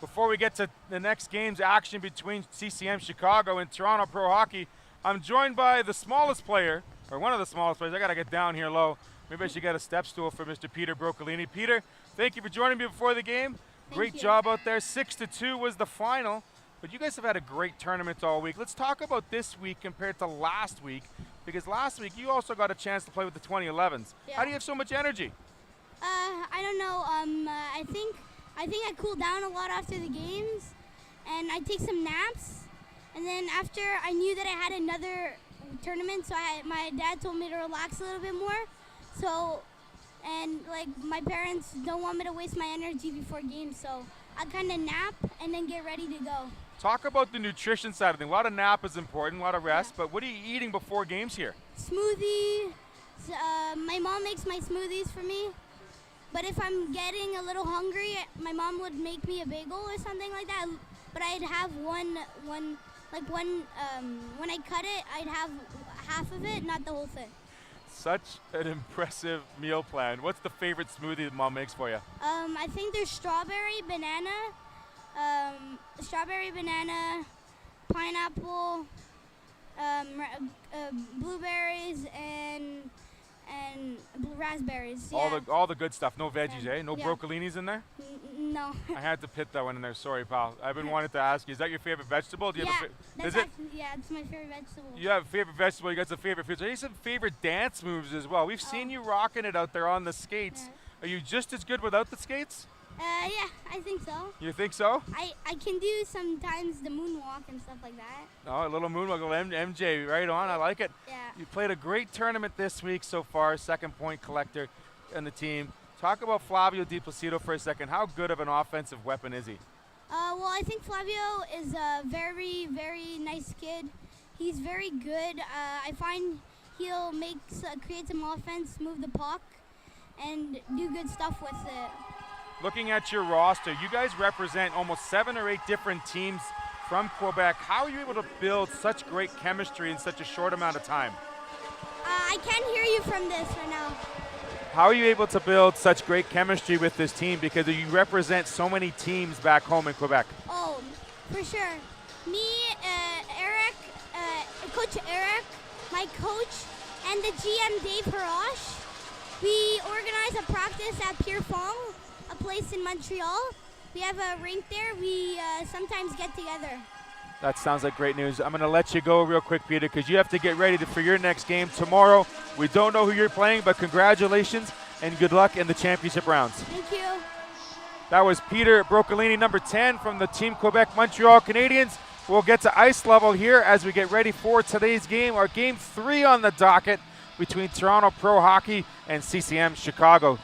Before we get to the next game's action between CCM Chicago and Toronto Pro Hockey, I'm joined by the smallest player, or one of the smallest players. I got to get down here low. Maybe I should get a step stool for Mr. Peter Broccolini. Peter, thank you for joining me before the game. Great job out there. 6-2 was the final. But you guys have had a great tournament all week. Let's talk about this week compared to last week, because last week you also got a chance to play with the 2011s. Yeah. How do you have so much energy? I don't know. I think I cool down a lot after the games, and I take some naps. And then after I knew that I had another tournament, so my dad told me to relax a little bit more. So, and like my parents don't want me to waste my energy before games, so I kind of nap and then get ready to go. Talk about the nutrition side of things. A lot of nap is important, a lot of rest, but what are you eating before games here? Smoothie. My mom makes my smoothies for me. But if I'm getting a little hungry, my mom would make me a bagel or something like that. But I'd have when I cut it, I'd have half of it, not the whole thing. Such an impressive meal plan. What's the favorite smoothie that mom makes for you? I think there's strawberry, banana, pineapple, blueberries, and raspberries. Yeah. All the good stuff. No veggies, Yeah. eh? No Yeah. broccolinis in there? No. I had to pit that one in there. Sorry, pal. I've been wanting to ask you. Is that your favorite vegetable? Do you have is it? Yeah, it's my favorite vegetable. You have a favorite vegetable. You got some favorite foods. Are you some favorite dance moves as well? We've seen you rocking it out there on the skates. Yeah. Are you just as good without the skates? Yeah, I think so. You think so? I can do sometimes the moonwalk and stuff like that. Oh, a little moonwalk, a little MJ, right on. I like it. Yeah. You played a great tournament this week so far, second point collector in the team. Talk about Flavio Di Placido for a second. How good of an offensive weapon is he? Well, I think Flavio is a very, very nice kid. He's very good. I find he'll create some offense, move the puck, and do good stuff with it. Looking at your roster, you guys represent almost 7 or 8 different teams from Quebec. How are you able to build such great chemistry in such a short amount of time? I can't hear you from this right now. How are you able to build such great chemistry with this team, because you represent so many teams back home in Quebec? Oh, for sure. Me, Eric, Coach Eric, my coach, and the GM Dave Harash, we organize a practice at Pierrefonds, a place in Montreal. We have a rink there. We sometimes get together. That sounds like great news. I'm going to let you go real quick, Peter, because you have to get ready for your next game tomorrow. We don't know who you're playing, but congratulations and good luck in the championship rounds. Thank you. That was Peter Broccolini, number 10 from the Team Quebec Montreal Canadiens. We'll get to ice level here as we get ready for today's game, our game 3 on the docket between Toronto Pro Hockey and CCM Chicago.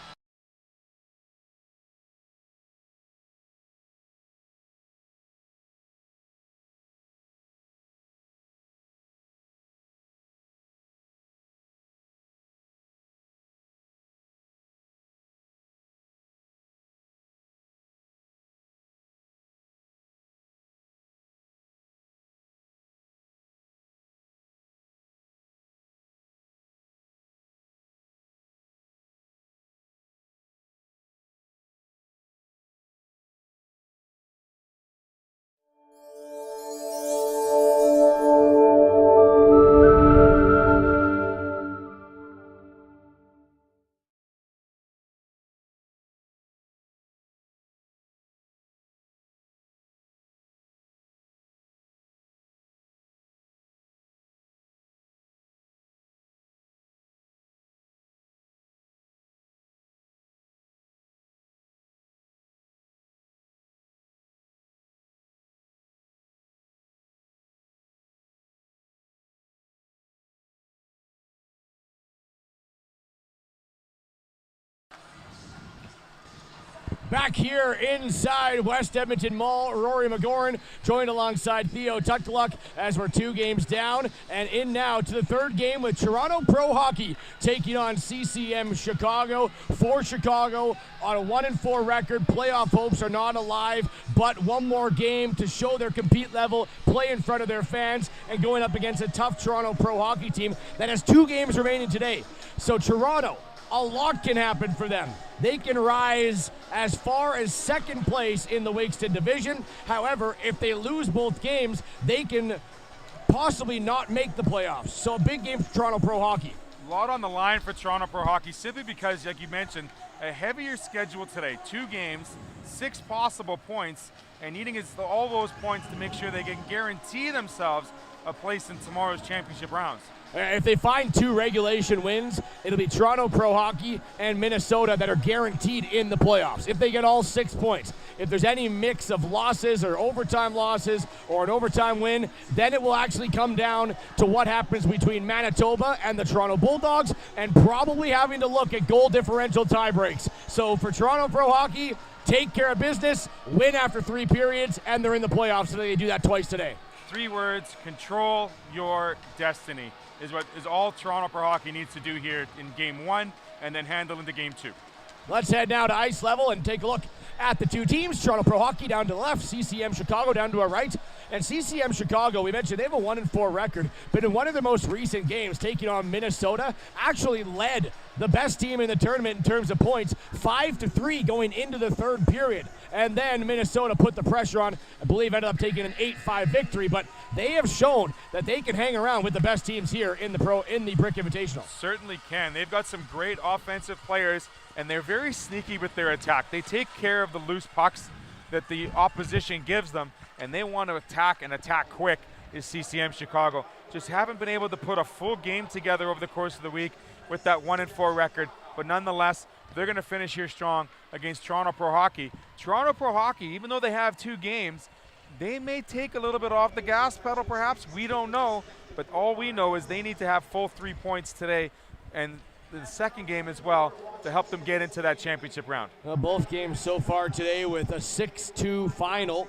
Back here inside West Edmonton Mall, Rory McGoran joined alongside Theo Tuktaluk as we're 2 games down, and in now to the 3rd game with Toronto Pro Hockey taking on CCM Chicago. For Chicago on a 1-4 record, playoff hopes are not alive, but one more game to show their compete level, play in front of their fans, and going up against a tough Toronto Pro Hockey team that has 2 games remaining today. So Toronto a lot can happen for them. They can rise as far as second place in the Wigston division. However, if they lose both games, they can possibly not make the playoffs. So a big game for Toronto Pro Hockey. A lot on the line for Toronto Pro Hockey, simply because, like you mentioned, a heavier schedule today. 2 games, 6 possible points, and needing all those points to make sure they can guarantee themselves a place in tomorrow's championship rounds. If they find 2 regulation wins, it'll be Toronto Pro Hockey and Minnesota that are guaranteed in the playoffs. If they get all 6 points. If there's any mix of losses or overtime losses or an overtime win, then it will actually come down to what happens between Manitoba and the Toronto Bulldogs, and probably having to look at goal differential tie breaks. So for Toronto Pro Hockey, take care of business, win after 3 periods, and they're in the playoffs, so they do that twice today. 3 words: control your destiny is what is all Toronto Pro Hockey needs to do here in game 1, and then handle into game 2. Let's head now to ice level and take a look at the 2 teams. Toronto Pro Hockey down to the left, CCM Chicago down to our right. And CCM Chicago, we mentioned they have a 1-4 record, but in one of their most recent games, taking on Minnesota, actually led the best team in the tournament in terms of points, 5-3 going into the 3rd period. And then Minnesota put the pressure on, I believe ended up taking an 8-5 victory, but they have shown that they can hang around with the best teams here in the Brick Invitational. Certainly can. They've got some great offensive players, and they're very sneaky with their attack. They take care of the loose pucks that the opposition gives them, and they want to attack and attack quick, is CCM Chicago. Just haven't been able to put a full game together over the course of the week with that 1-4 record, but nonetheless, they're going to finish here strong against Toronto Pro Hockey. Toronto Pro Hockey, even though they have 2 games, they may take a little bit off the gas pedal perhaps. We don't know, but all we know is they need to have full 3 points today, and the second game as well, to help them get into that championship round. Both games so far today with a 6-2 final.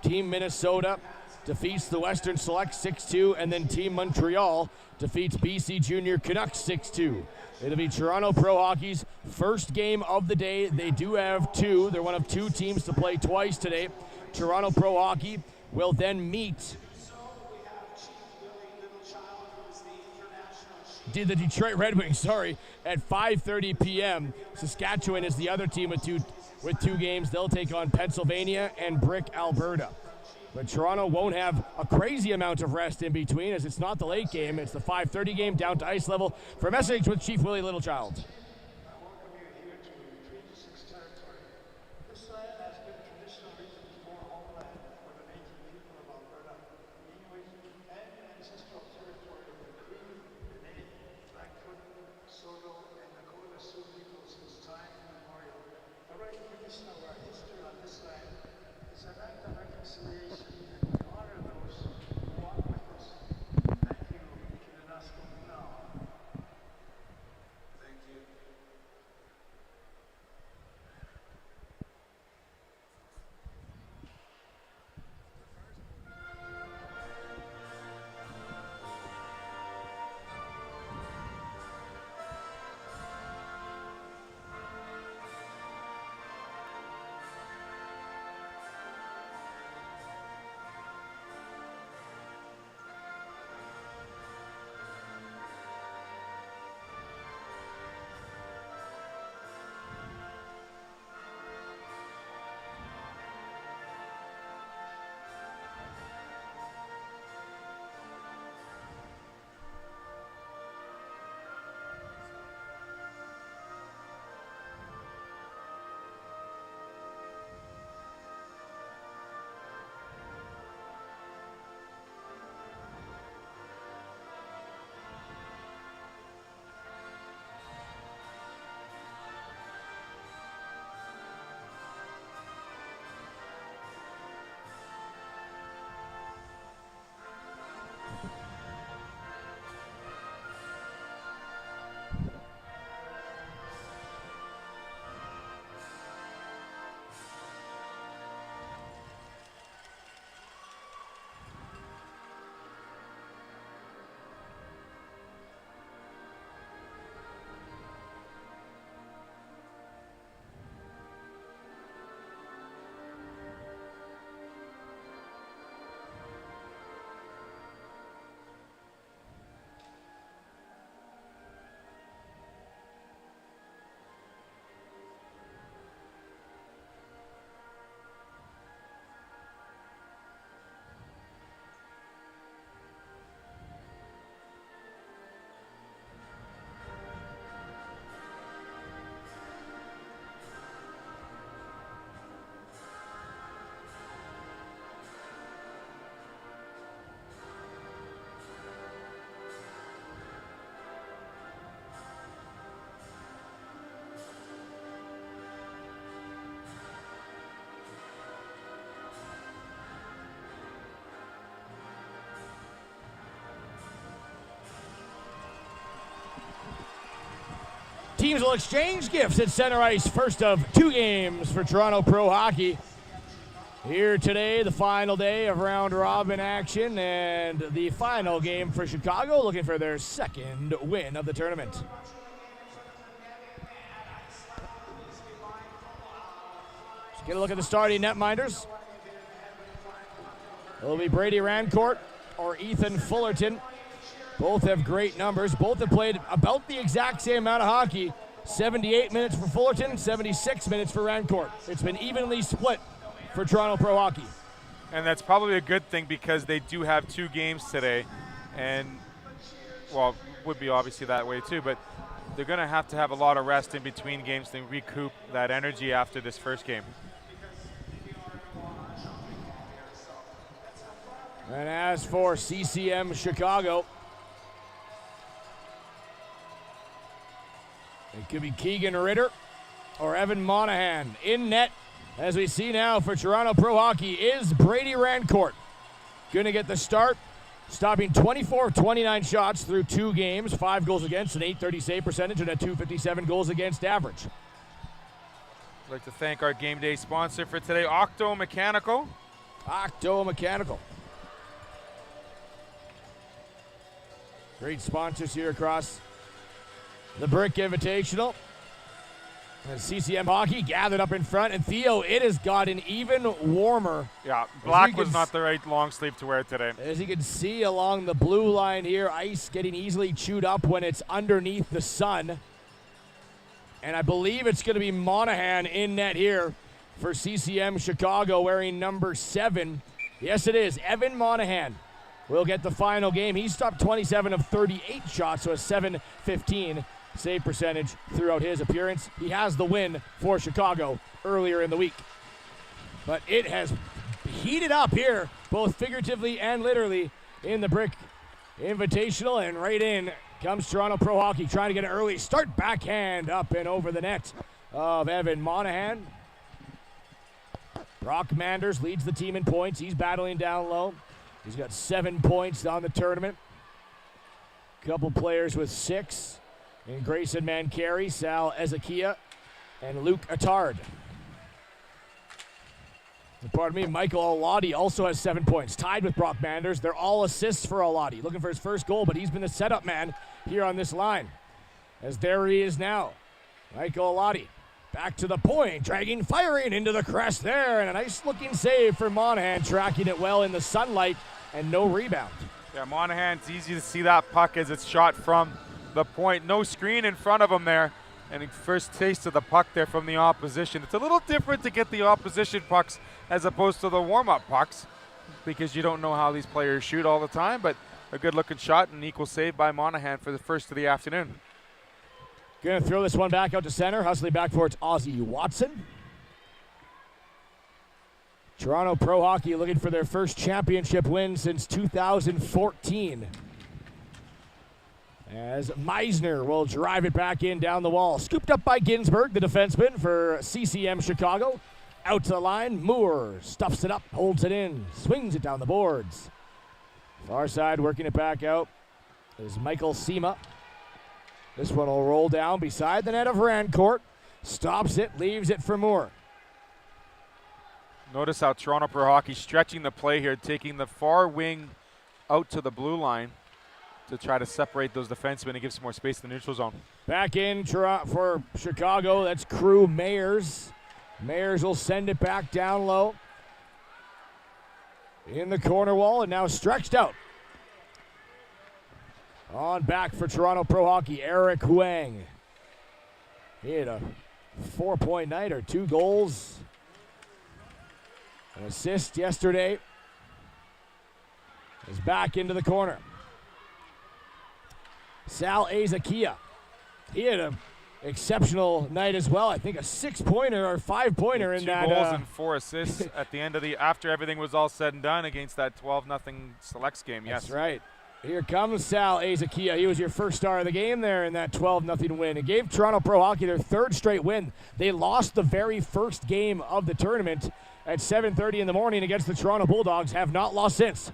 Team Minnesota defeats the Western Select 6-2, and then Team Montreal defeats BC Junior Canucks 6-2. It'll be Toronto Pro Hockey's first game of the day. They do have 2. They're one of 2 teams to play twice today. Toronto Pro Hockey will then meet the Detroit Red Wings, at 5:30 p.m. Saskatchewan is the other team with two games. They'll take on Pennsylvania and Brick, Alberta. But Toronto won't have a crazy amount of rest in between, as it's not the late game. It's the 5:30 game down to ice level. For a message with Chief Willie Littlechild. teams will exchange gifts at center ice. First of 2 games for Toronto Pro Hockey. Here today, the final day of round robin action and the final game for Chicago, looking for their second win of the tournament. Let's get a look at the starting netminders. It'll be Brady Rancourt or Ethan Fullerton. Both have great numbers. Both have played about the exact same amount of hockey. 78 minutes for Fullerton, 76 minutes for Rancourt. It's been evenly split for Toronto Pro Hockey. And that's probably a good thing because they do have 2 games today. And, well, would be obviously that way too, but they're going to have a lot of rest in between games to recoup that energy after this first game. And as for CCM Chicago, it could be Keegan Ritter or Evan Monahan. In net, as we see now for Toronto Pro Hockey, is Brady Rancourt. Going to get the start, stopping 24 of 29 shots through 2 games, 5 goals against, an .830 save percentage, and a .257 goals against average. I'd like to thank our game day sponsor for today, Octo Mechanical. Octo Mechanical. Great sponsors here across the Brick Invitational. And CCM Hockey gathered up in front. And Theo, it has gotten even warmer. Yeah, black was not the right long sleeve to wear today. As you can see along the blue line here, ice getting easily chewed up when it's underneath the sun. And I believe it's going to be Monahan in net here for CCM Chicago wearing number 7. Yes, it is. Evan Monahan will get the final game. He stopped 27 of 38 shots, so a .715 save percentage throughout his appearance. He has the win for Chicago earlier in the week. But it has heated up here, both figuratively and literally, in the Brick Invitational. And right in comes Toronto Pro Hockey, trying to get an early start. Backhand up and over the net of Evan Monahan. Brock Manders leads the team in points. He's battling down low. He's got 7 points on the tournament. Couple players with 6. And Grayson Mancari, Sal Ezekiel, and Luke Attard. And pardon me, Michael Alati also has 7 points, tied with Brock Manders. They're all assists for Alati, looking for his first goal, but he's been the setup man here on this line. As there he is now, Michael Alati. Back to the point, dragging, firing into the crest there, and a nice-looking save for Monahan, tracking it well in the sunlight, and no rebound. Yeah, Monahan, it's easy to see that puck as it's shot from the point. No screen in front of him there, and first taste of the puck there from the opposition. It's a little different to get the opposition pucks as opposed to the warm-up pucks because you don't know how these players shoot all the time, but a good-looking shot and equal save by Monahan for the first of the afternoon. Gonna throw this one back out to center, hustling back towards Ozzie Watson. Toronto Pro Hockey looking for their first championship win since 2014. As Meisner will drive it back in down the wall. Scooped up by Ginsberg, the defenseman for CCM Chicago. Out to the line, Moore stuffs it up, holds it in, swings it down the boards. Far side working it back out is Michael Sema. This one will roll down beside the net of Rancourt. Stops it, leaves it for Moore. Notice how Toronto Pro Hockey stretching the play here, taking the far wing out to the blue line to try to separate those defensemen and give some more space in the neutral zone. Back in for Chicago, that's Crew Mayers. Mayers will send it back down low. In the corner wall and now stretched out. On back for Toronto Pro Hockey, Eric Huang. He had a 4-point night or 2 goals. An assist yesterday. Is back into the corner. Sal Ezekiel. He had an exceptional night as well. I think a 6-pointer or 5-pointer in that. 2 goals and 4 assists at the end of after everything was all said and done against that 12-0 Selects game. Yes, that's right. Here comes Sal Ezekiel. He was your first star of the game there in that 12-0 win. It gave Toronto Pro Hockey their 3rd straight win. They lost the very first game of the tournament at 7:30 in the morning against the Toronto Bulldogs. Have not lost since.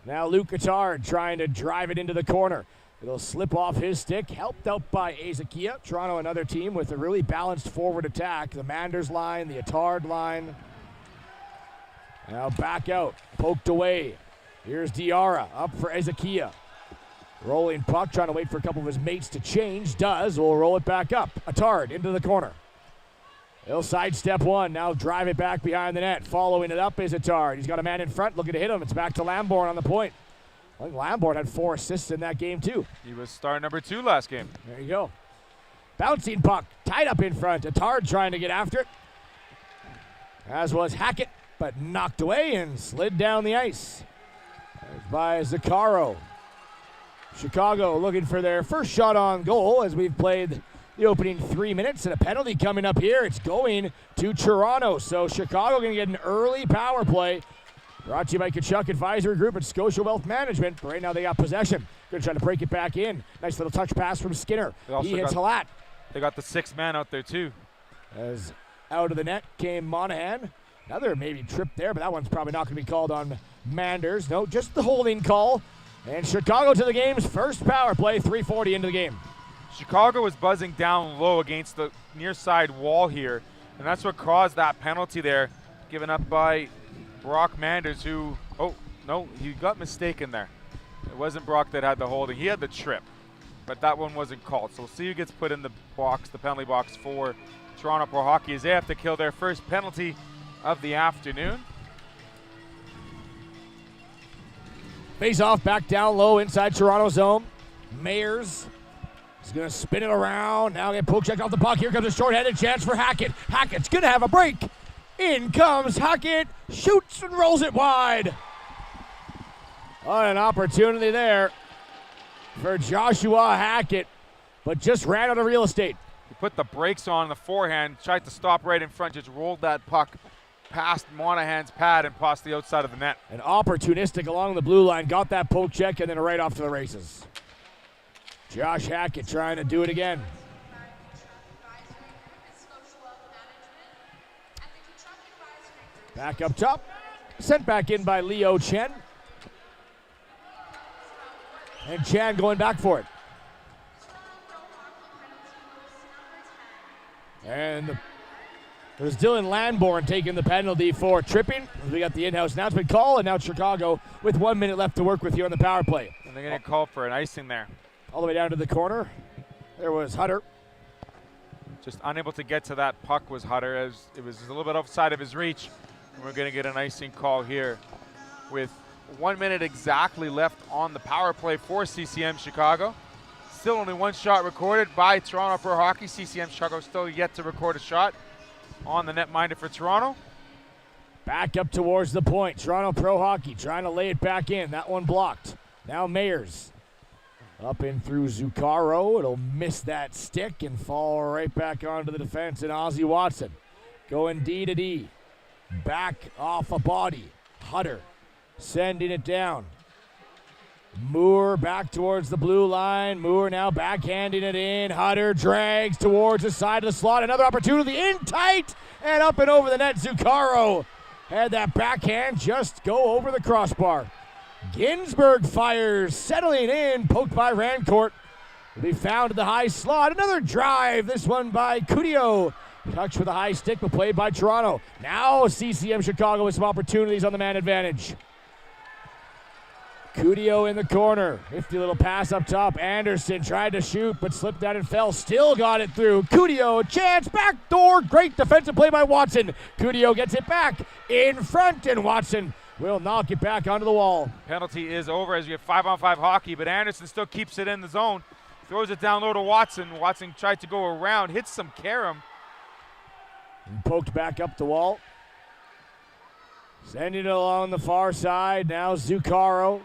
Now Luke Attard trying to drive it into the corner. It'll slip off his stick, helped out by Ezekiel. Toronto, another team with a really balanced forward attack. The Manders line, the Attard line. Now back out, poked away. Here's Diarra, up for Ezekiel. Rolling puck, trying to wait for a couple of his mates to change. Does, will roll it back up. Attard into the corner. He'll sidestep one, now drive it back behind the net. Following it up is Attard. He's got a man in front looking to hit him. It's back to Lamborn on the point. I think Lamborn had 4 assists in that game too. He was star number 2 last game. There you go. Bouncing puck, tied up in front. Attard trying to get after it. As was Hackett, but knocked away and slid down the ice. There's by Zuccaro. Chicago looking for their first shot on goal as we've played the opening 3 minutes, and a penalty coming up here. It's going to Toronto. So Chicago going to get an early power play. Brought to you by Kachuk Advisory Group and Scotia Wealth Management. But right now they got possession. Going to try to break it back in. Nice little touch pass from Skinner. He hits Halat. They got the 6th man out there too. As out of the net came Monahan. Another maybe trip there, but that one's probably not going to be called on Manders. No, just the holding call. And Chicago to the game's first power play, 3:40 into the game. Chicago was buzzing down low against the near side wall here, and that's what caused that penalty there, given up by Brock Manders, who, oh, no, he got mistaken there. It wasn't Brock that had the holding. He had the trip, but that one wasn't called. So we'll see who gets put in the box, the penalty box for Toronto Pro Hockey, as they have to kill their first penalty of the afternoon. Face off back down low inside Toronto zone. Mayers is going to spin it around. Now get poke checked off the puck. Here comes a short-handed chance for Hackett. Hackett's going to have a break. In comes Hackett. Shoots and rolls it wide. What an opportunity there for Joshua Hackett, but just ran out of real estate. He put the brakes on the forehand, tried to stop right in front, just rolled that puck past Monahan's pad and past the outside of the net. And opportunistic along the blue line, got that poke check and then right off to the races. Josh Hackett trying to do it again. Back up top, sent back in by Leo Chen. And Chan going back for it. And there's Dylan Lamborn taking the penalty for tripping. We got the in-house announcement call, and now Chicago with 1 minute left to work with here on the power play. And they're going to call for an icing there. All the way down to the corner. There was Hutter. Just unable to get to that puck was Hutter, as it was a little bit outside of his reach. And we're going to get an icing call here with 1 minute exactly left on the power play for CCM Chicago. Still only one shot recorded by Toronto Pro Hockey. CCM Chicago still yet to record a shot on the netminder for Toronto. Back up towards the point. Toronto Pro Hockey trying to lay it back in. That one blocked. Now Mayers. Up in through Zuccaro. It'll miss that stick and fall right back onto the defense. And Ozzie Watson going D to D. Back off a body. Hutter sending it down. Moore back towards the blue line. Moore now backhanding it in. Hutter drags towards the side of the slot. Another opportunity in tight and up and over the net. Zuccaro had that backhand just go over the crossbar. Ginsberg fires, settling in, poked by Rancourt. Will be found at the high slot. Another drive, this one by Cudio. Touch with a high stick, but played by Toronto. Now CCM Chicago with some opportunities on the man advantage. Cudio in the corner. Nifty little pass up top. Anderson tried to shoot, but slipped down and fell. Still got it through. Cudio, chance, back door. Great defensive play by Watson. Cudio gets it back in front, and Watson will knock it back onto the wall. Penalty is over as you get 5-on-5 hockey, but Anderson still keeps it in the zone. Throws it down low to Watson. Watson tried to go around, hits some carom. And poked back up the wall. Sending it along the far side. Now Zuccaro.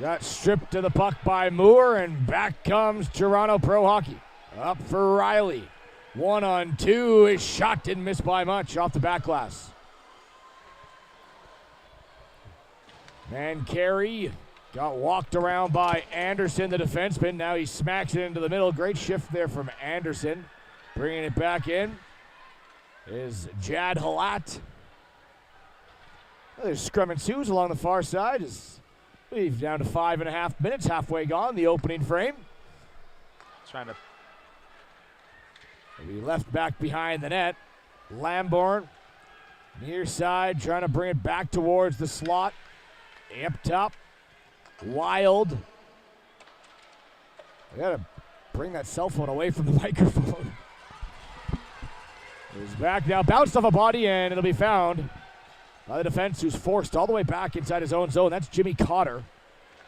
Got stripped to the puck by Moore, and back comes Toronto Pro Hockey. Up for Riley. 1-on-2. His shot didn't miss by much off the back glass. And Carey got walked around by Anderson, the defenseman. Now he smacks it into the middle. Great shift there from Anderson. Bringing it back in is Jad Halat. There's Scrum and Sues along the far side as We've down to 5.5 minutes, halfway gone, the opening frame. Trying to. We left back behind the net. Lamborn, near side, trying to bring it back towards the slot. Up top, Wild. I gotta bring that cell phone away from the microphone. He's back now, bounced off a body, and it'll be found by the defense, who's forced all the way back inside his own zone. That's Jimmy Cotter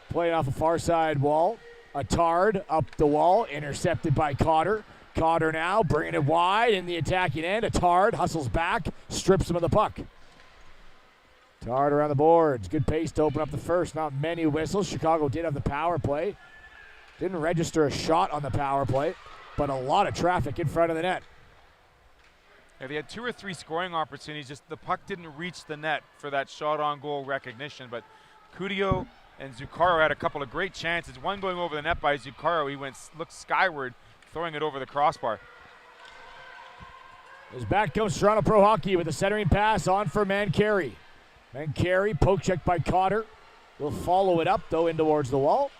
playing off a far side wall. Attard up the wall, intercepted by Cotter. Cotter now bringing it wide in the attacking end. Attard hustles back, strips him of the puck. Attard around the boards. Good pace to open up the first. Not many whistles. Chicago did have the power play. Didn't register a shot on the power play, but a lot of traffic in front of the net. Yeah, they had 2 or 3 scoring opportunities. Just the puck didn't reach the net for that shot on goal recognition. But Cudio and Zuccaro had a couple of great chances. One going over the net by Zuccaro. He looked skyward, throwing it over the crossbar. As back comes Toronto Pro Hockey with a centering pass on for Mancari. Mancari, poke check by Cotter. Will follow it up, though, in towards the wall.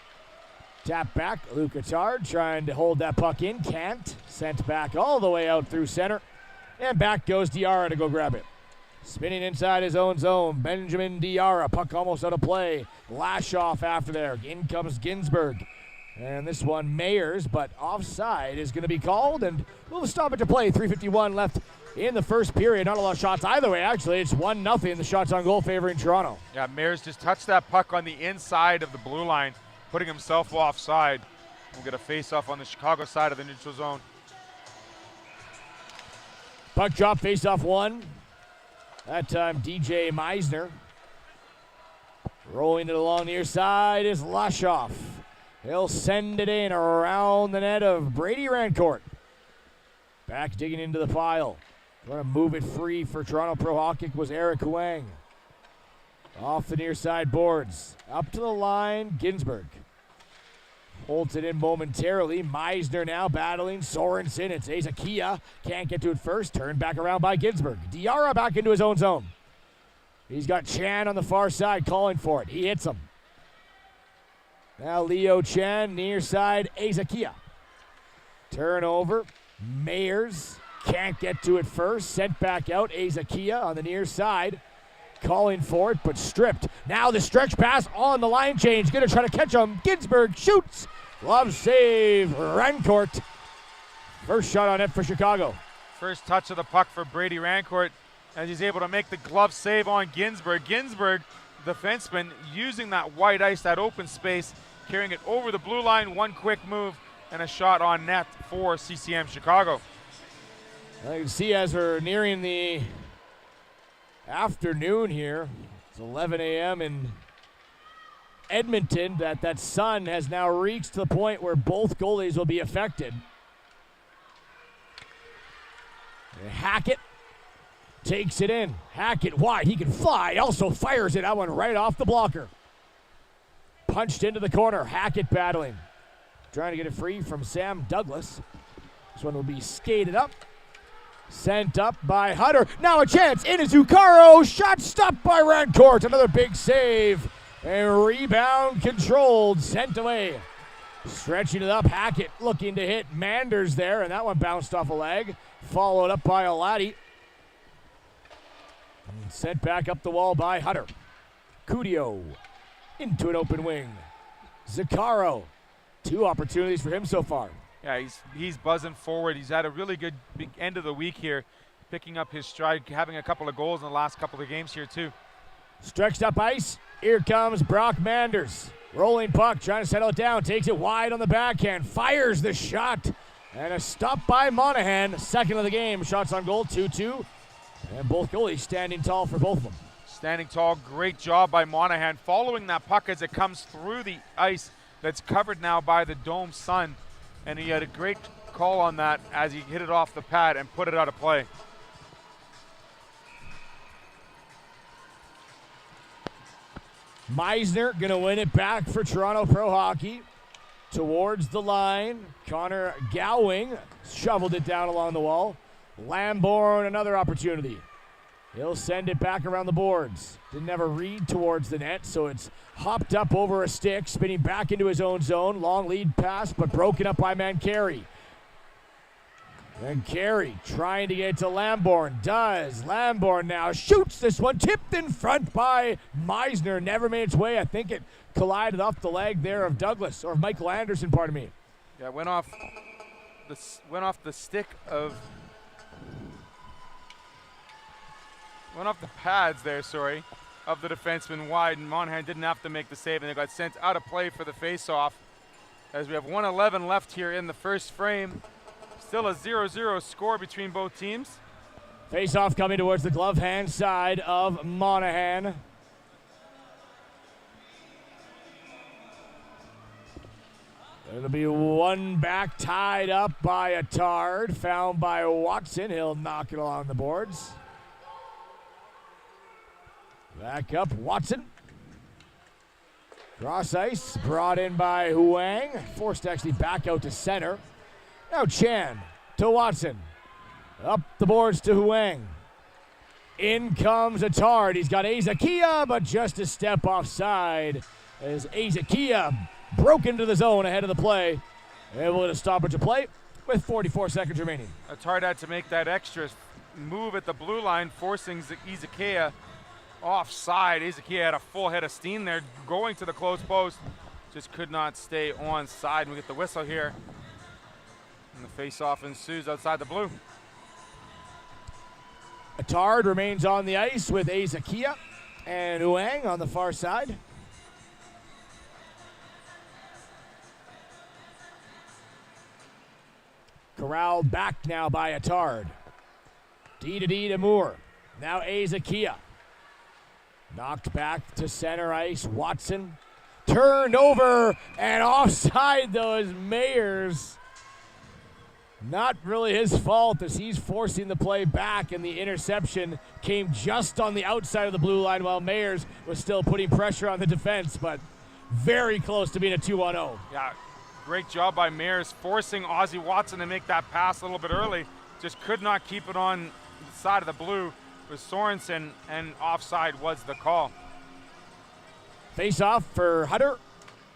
Tap back, Luke Attard trying to hold that puck in. Can't. Sent back all the way out through center. And back goes Diarra to go grab it. Spinning inside his own zone, Benjamin Diarra. Puck almost out of play. Lash off after there. In comes Ginsberg. And this one, Mayers, but offside is going to be called. And we'll stop it to play. 3:51 left in the first period. Not a lot of shots either way, actually. It's 1-0. The shots on goal favoring Toronto. Yeah, Mayers just touched that puck on the inside of the blue line, putting himself offside. We'll get a face-off on the Chicago side of the neutral zone. Puck drop, face-off one. That time, DJ Meisner. Rolling it along near side is Lashoff. He'll send it in around the net of Brady Rancourt. Back digging into the pile. Trying to move it free for Toronto Pro Hockey was Eric Huang. Off the near side boards. Up to the line, Ginsberg. Holds it in momentarily. Meisner now battling Sorensen. It's Azakia. Can't get to it first. Turned back around by Ginsberg. Diarra back into his own zone. He's got Chan on the far side calling for it. He hits him. Now Leo Chan, near side, Azakia. Turnover. Mayers can't get to it first. Sent back out. Azakia on the near side. Calling for it, but stripped. Now the stretch pass on the line change. Gonna try to catch him. Ginsberg shoots. Glove save. Rancourt. First shot on net for Chicago. First touch of the puck for Brady Rancourt as he's able to make the glove save on Ginsberg. Ginsberg, defenseman, using that white ice, that open space, carrying it over the blue line. One quick move and a shot on net for CCM Chicago. I can see as we're nearing the afternoon here, it's 11 a.m. in Edmonton, that sun has now reached the point where both goalies will be affected. And Hackett takes it in. Hackett wide, he can fly, also fires it. That one right off the blocker. Punched into the corner, Hackett battling. Trying to get it free from Sam Douglas. This one will be skated up. Sent up by Hutter. Now a chance. In is Zuccaro. Shot stopped by Rancourt. Another big save. And rebound controlled. Sent away. Stretching it up. Hackett looking to hit Manders there. And that one bounced off a leg. Followed up by Alati. Sent back up the wall by Hutter. Cudio. Into an open wing. Zuccaro. 2 opportunities for him so far. Yeah, he's buzzing forward. He's had a really good big end of the week here, picking up his stride, having a couple of goals in the last couple of games here too. Stretched up ice. Here comes Brock Manders. Rolling puck, trying to settle it down. Takes it wide on the backhand. Fires the shot. And a stop by Monahan. Second of the game. Shots on goal, 2-2. And both goalies standing tall for both of them. Standing tall, great job by Monahan. Following that puck as it comes through the ice that's covered now by the dome sun. And he had a great call on that as he hit it off the pad and put it out of play. Meisner going to win it back for Toronto Pro Hockey. Towards the line. Connor Gowing shoveled it down along the wall. Lamborn, another opportunity. He'll send it back around the boards. Didn't have a read towards the net, so it's hopped up over a stick, spinning back into his own zone. Long lead pass, but broken up by Mancari. And Carey trying to get to Lamborn. Does. Lamborn now shoots this one. Tipped in front by Meisner. Never made its way. I think it collided off the leg there of Douglas, or Michael Anderson, pardon me. Yeah, went off the stick of... Went off the pads there, sorry, of the defenseman wide, and Monahan didn't have to make the save, and they got sent out of play for the face-off. As we have 1:11 left here in the first frame. Still a 0-0 score between both teams. Face-off coming towards the glove hand side of Monahan. It'll be one back, tied up by Attard, found by Watson. He'll knock it along the boards. Back up, Watson. Cross ice, brought in by Huang. Forced to actually back out to center. Now Chan to Watson. Up the boards to Huang. In comes Attard. He's got Azakia, but just a step offside as Azakia broke into the zone ahead of the play. Able to stop it to play with 44 seconds remaining. Attard had to make that extra move at the blue line, forcing Azakia offside. Azakia had a full head of steam there going to the close post. Just could not stay on side. We get the whistle here. And the face-off ensues outside the blue. Attard remains on the ice with Azakia and Huang on the far side. Corralled back now by Attard. D to Moore. Now Azakia. Knocked back to center ice. Watson. Turned over and offside those Mayers. Not really his fault as he's forcing the play back, and the interception came just on the outside of the blue line while Mayers was still putting pressure on the defense, but very close to being a 2-on-0. Yeah, great job by Mayers forcing Ozzy Watson to make that pass a little bit early. Just could not keep it on the side of the blue with Sorensen, and offside was the call. Face off for Hutter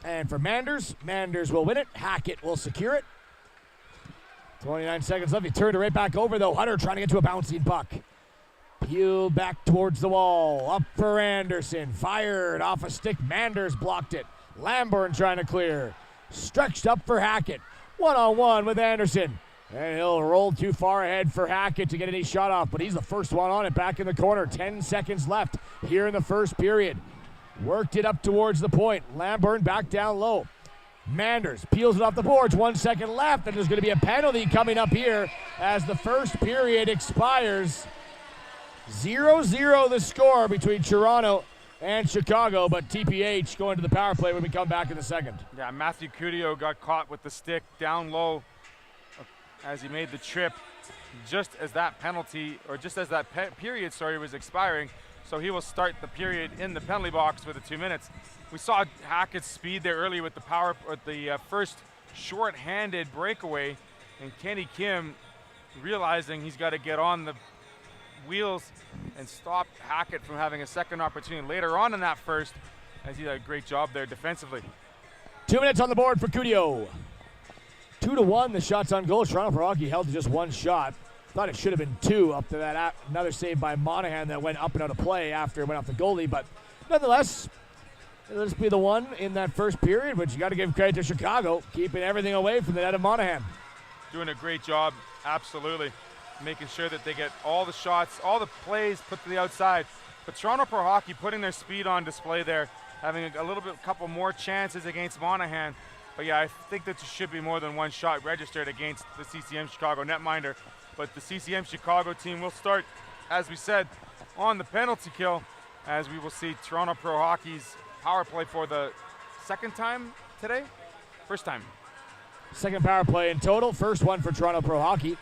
and for Manders. Manders will win it. Hackett will secure it. 29 seconds left. He turned it right back over, though. Hutter trying to get to a bouncing puck. Peeled back towards the wall. Up for Anderson. Fired off a stick. Manders blocked it. Lamborn trying to clear. Stretched up for Hackett. One-on-one with Anderson. And he'll roll too far ahead for Hackett to get any shot off, but he's the first one on it back in the corner. 10 seconds left here in the first period. Worked it up towards the point. Lamborn back down low. Manders peels it off the boards. 1 second left, and there's going to be a penalty coming up here as the first period expires. 0-0 the score between Toronto and Chicago, but TPH going to the power play when we come back in the second. Yeah, Matthew Cudio got caught with the stick down low as he made the trip just as that penalty, or just as that period, was expiring. So he will start the period in the penalty box with the 2 minutes. We saw Hackett's speed there early with the first short-handed breakaway, and Kenny Kim realizing he's got to get on the wheels and stop Hackett from having a second opportunity later on in that first, as he did a great job there defensively. 2 minutes on the board for Cudio. 2-1 the shots on goal. Toronto Pro Hockey held to just one shot. Thought it should have been two up to that. Another save by Monahan that went up and out of play after it went off the goalie, but nonetheless, let's be the one in that first period, but you got to give credit to Chicago, keeping everything away from the net of Monahan. Doing a great job, absolutely. Making sure that they get all the shots, all the plays put to the outside. But Toronto Pro Hockey putting their speed on display there, having a couple more chances against Monahan. But yeah, I think that there should be more than one shot registered against the CCM Chicago netminder. But the CCM Chicago team will start, as we said, on the penalty kill, as we will see Toronto Pro Hockey's power play for the second time today? First time. Second power play in total. First one for Toronto Pro Hockey.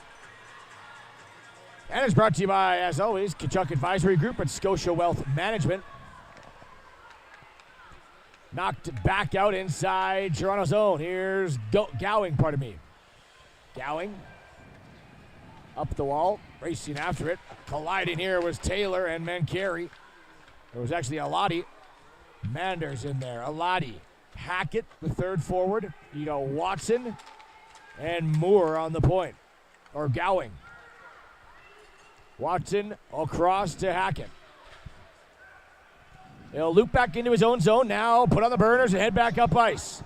And it's brought to you by, as always, Kachuk Advisory Group and Scotia Wealth Management. Knocked back out inside Toronto's zone. Here's Gowing, Gowing. Up the wall, racing after it. Colliding here was Taylor and Mancari. There was actually Alati. Manders in there. Alati. Hackett, the third forward. You got Watson and Moore on the point. Or Gowing. Watson across to Hackett. He'll loop back into his own zone now, put on the burners and head back up ice.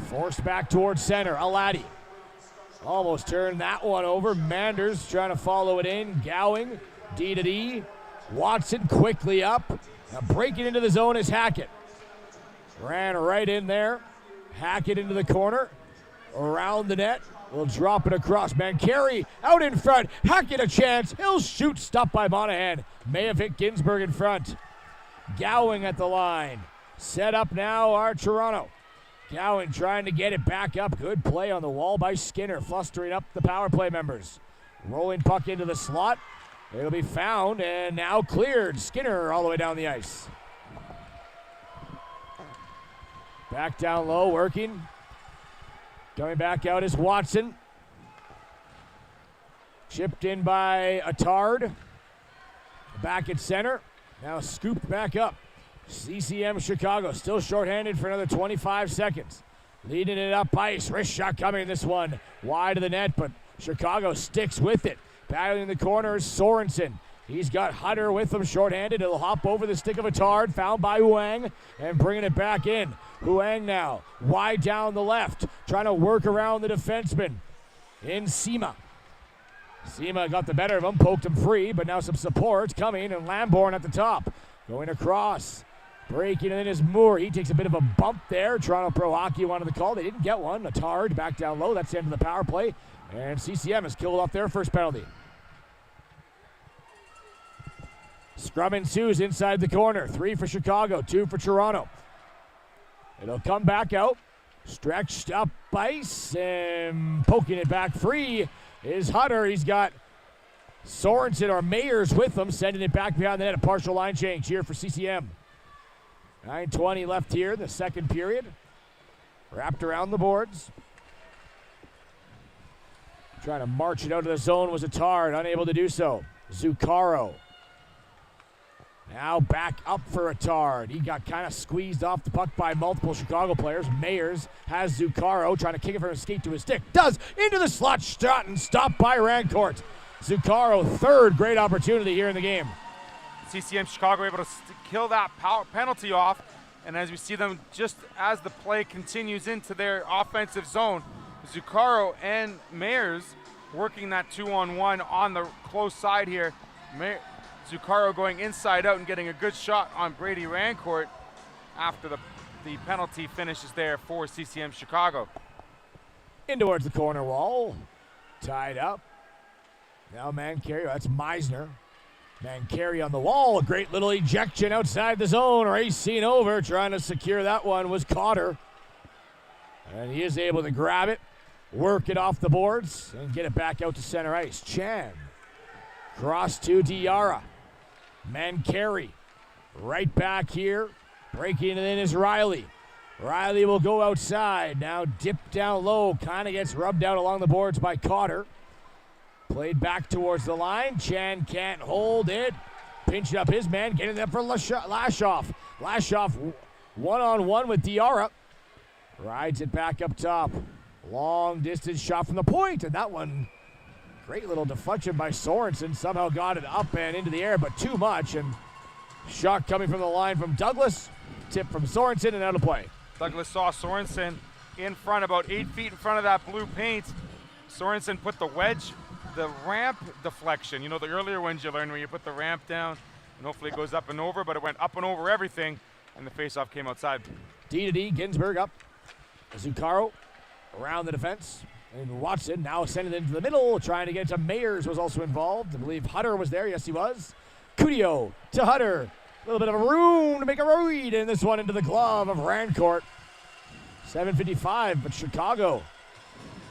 Forced back towards center, Alati. Almost turned that one over. Manders trying to follow it in. Gowing, D to D. Watson quickly up. Now breaking into the zone is Hackett. Ran right in there. Hackett into the corner. Around the net. Will drop it across. Mancari out in front. Hackett a chance. He'll shoot. Stopped by Monahan. May have hit Ginsberg in front. Gowing at the line. Set up now are Toronto. Gowing trying to get it back up. Good play on the wall by Skinner. Flustering up the power play members. Rolling puck into the slot. It'll be found and now cleared. Skinner all the way down the ice. Back down low, working. Coming back out is Watson. Chipped in by Attard. Back at center. Now scooped back up. CCM Chicago still shorthanded for another 25 seconds. Leading it up ice. Wrist shot coming this one. Wide of the net, but Chicago sticks with it. Battling in the corner is Sorensen. He's got Hutter with him shorthanded. He'll hop over the stick of Attard. Found by Huang and bringing it back in. Huang now wide down the left. Trying to work around the defenseman in Sima. Sima got the better of him. Poked him free, but now some support coming. And Lamborn at the top. Going across. Breaking in is Moore. He takes a bit of a bump there. Toronto Pro Hockey wanted the call. They didn't get one. Attard back down low. That's the end of the power play. And CCM has killed off their first penalty. Scrum ensues inside the corner. 3 for Chicago, 2 for Toronto. It'll come back out. Stretched up ice and poking it back free is Hutter. He's got Sorensen or Mayers with him, sending it back behind the net. A partial line change here for CCM. 9:20 left here in the second period. Wrapped around the boards. Trying to march it out of the zone was Attard, unable to do so. Zuccaro. Now back up for Attard. He got kind of squeezed off the puck by multiple Chicago players. Mayers has Zuccaro trying to kick it from his skate to his stick. Does into the slot shot and stopped by Rancourt. Zuccaro, third great opportunity here in the game. CCM Chicago able to kill that penalty off. And as we see them, just as the play continues into their offensive zone, Zuccaro and Mayers working that 2-on-1 on the close side here. Zuccaro going inside out and getting a good shot on Brady Rancourt after the penalty finishes there for CCM Chicago. In towards the corner wall. Tied up. Now Mancari, that's Meisner. Mancari on the wall, a great little ejection outside the zone. Racing over, trying to secure that one was Cotter. And he is able to grab it, work it off the boards, and get it back out to center ice. Chan. Cross to Diarra. Mancari. Right back here. Breaking it in is Riley. Riley will go outside. Now dipped down low. Kind of gets rubbed out along the boards by Cotter. Played back towards the line. Chan can't hold it. Pinching up his man. Getting there for Lashoff. Lashoff one-on-one with Diarra. Rides it back up top. Long distance shot from the point. And that one, great little deflection by Sorensen. Somehow got it up and into the air, but too much. And shot coming from the line from Douglas. Tip from Sorensen and out of play. Douglas saw Sorensen in front, about 8 feet in front of that blue paint. Sorensen put the wedge, the ramp deflection. You know, the earlier ones you learned where you put the ramp down and hopefully it goes up and over, but it went up and over everything and the faceoff came outside. D to D, Ginsberg up. Zuccaro around the defense. And Watson now sending it into the middle, trying to get to Mayers was also involved. I believe Hutter was there. Yes, he was. Cudio to Hutter. A little bit of a room to make a read, and this one into the glove of Rancourt. 7:55, but Chicago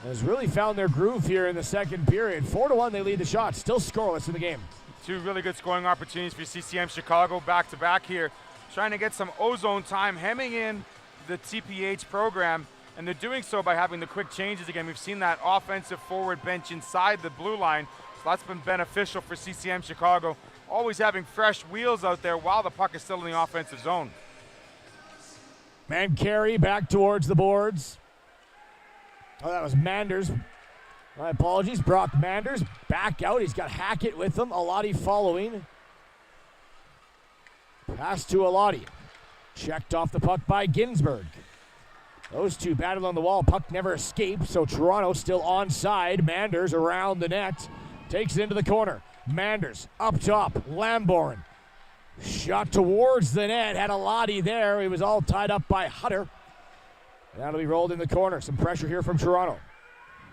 has really found their groove here in the second period. 4-1, they lead the shot. Still scoreless in the game. Two really good scoring opportunities for CCM Chicago back-to-back here. Trying to get some ozone time, hemming in the TPH program. and they're doing so by having the quick changes again. We've seen that offensive forward bench inside the blue line, so that's been beneficial for CCM Chicago, always having fresh wheels out there while the puck is still in the offensive zone. Man carry back towards the boards. Oh, that was Manders. My apologies. Brock Manders back out. He's got Hackett with him. Alati following. Pass to Alati. Checked off the puck by Ginsberg. Those two battled on the wall. Puck never escaped, so Toronto still onside. Manders around the net. Takes it into the corner. Manders up top. Lamborn. Shot towards the net. Had Alati there. He was all tied up by Hutter. That'll be rolled in the corner. Some pressure here from Toronto.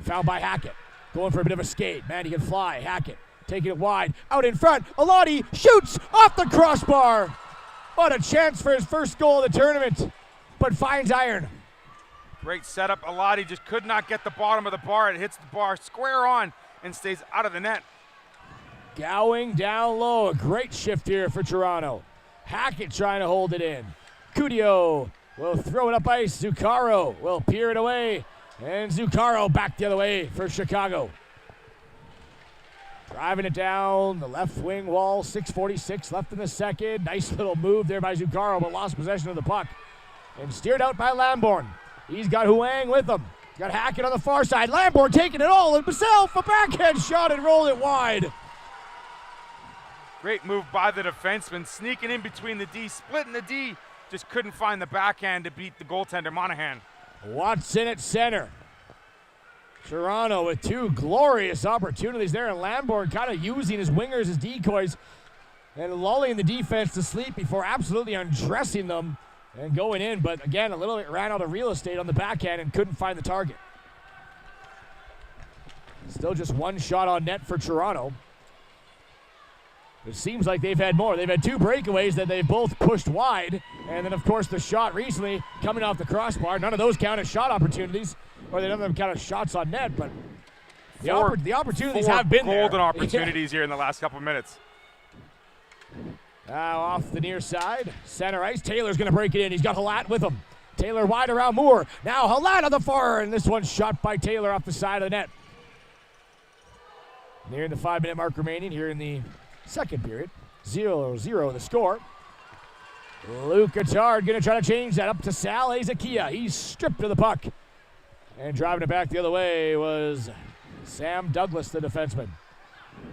Found by Hackett. Going for a bit of a skate. Man, he can fly. Hackett taking it wide. Out in front. Alati shoots off the crossbar. What a chance for his first goal of the tournament. But finds iron. Great setup. Alati just could not get the bottom of the bar. It hits the bar square on and stays out of the net. Gowing down low. A great shift here for Toronto. Hackett trying to hold it in. Cudio will throw it up ice. Zuccaro will peer it away. And Zuccaro back the other way for Chicago. Driving it down the left wing wall. 6:46 left in the second. Nice little move there by Zuccaro, but lost possession of the puck. And steered out by Lamborn. He's got Huang with him. He's got Hackett on the far side. Lamborn taking it all himself. A backhand shot and rolled it wide. Great move by the defenseman, sneaking in between the D, splitting the D. Just couldn't find the backhand to beat the goaltender, Monahan. Watson at center. Toronto with two glorious opportunities there, and Lamborn kind of using his wingers as decoys and lulling the defense to sleep before absolutely undressing them and going in. But again, a little bit ran out of real estate on the backhand and couldn't find the target. Still just one shot on net for Toronto. It seems like they've had more. They've had two breakaways that they've both pushed wide. And then, of course, the shot recently coming off the crossbar. None of those count as shot opportunities. Or none of them count as shots on net. But the opportunities have been there. Golden opportunities here in the last couple of minutes. Now off the near side. Center ice. Taylor's going to break it in. He's got Halat with him. Taylor wide around Moore. Now Halat on the far. And this one's shot by Taylor off the side of the net. Nearing the 5-minute mark remaining here in the second period. 0-0 the score. Luke Attard going to try to change that up to Sal Ezekiel. He's stripped of the puck. And driving it back the other way was Sam Douglas, the defenseman.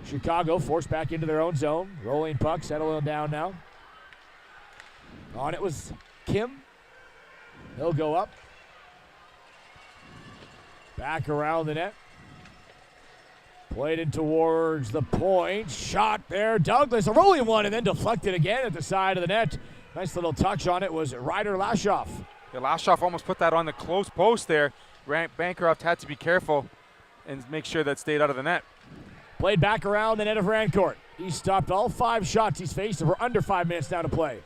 Chicago forced back into their own zone. Rolling puck, settling down now. On it was Kim. He'll go up. Back around the net. Played in towards the point. Shot there. Douglas, a rolling one, and then deflected again at the side of the net. Nice little touch on it was Ryder Lashoff. Yeah, Lashoff almost put that on the close post there. Bancroft had to be careful and make sure that stayed out of the net. Played back around the net of Rancourt. He stopped all 5 shots he's faced, and we're under 5 minutes now to play.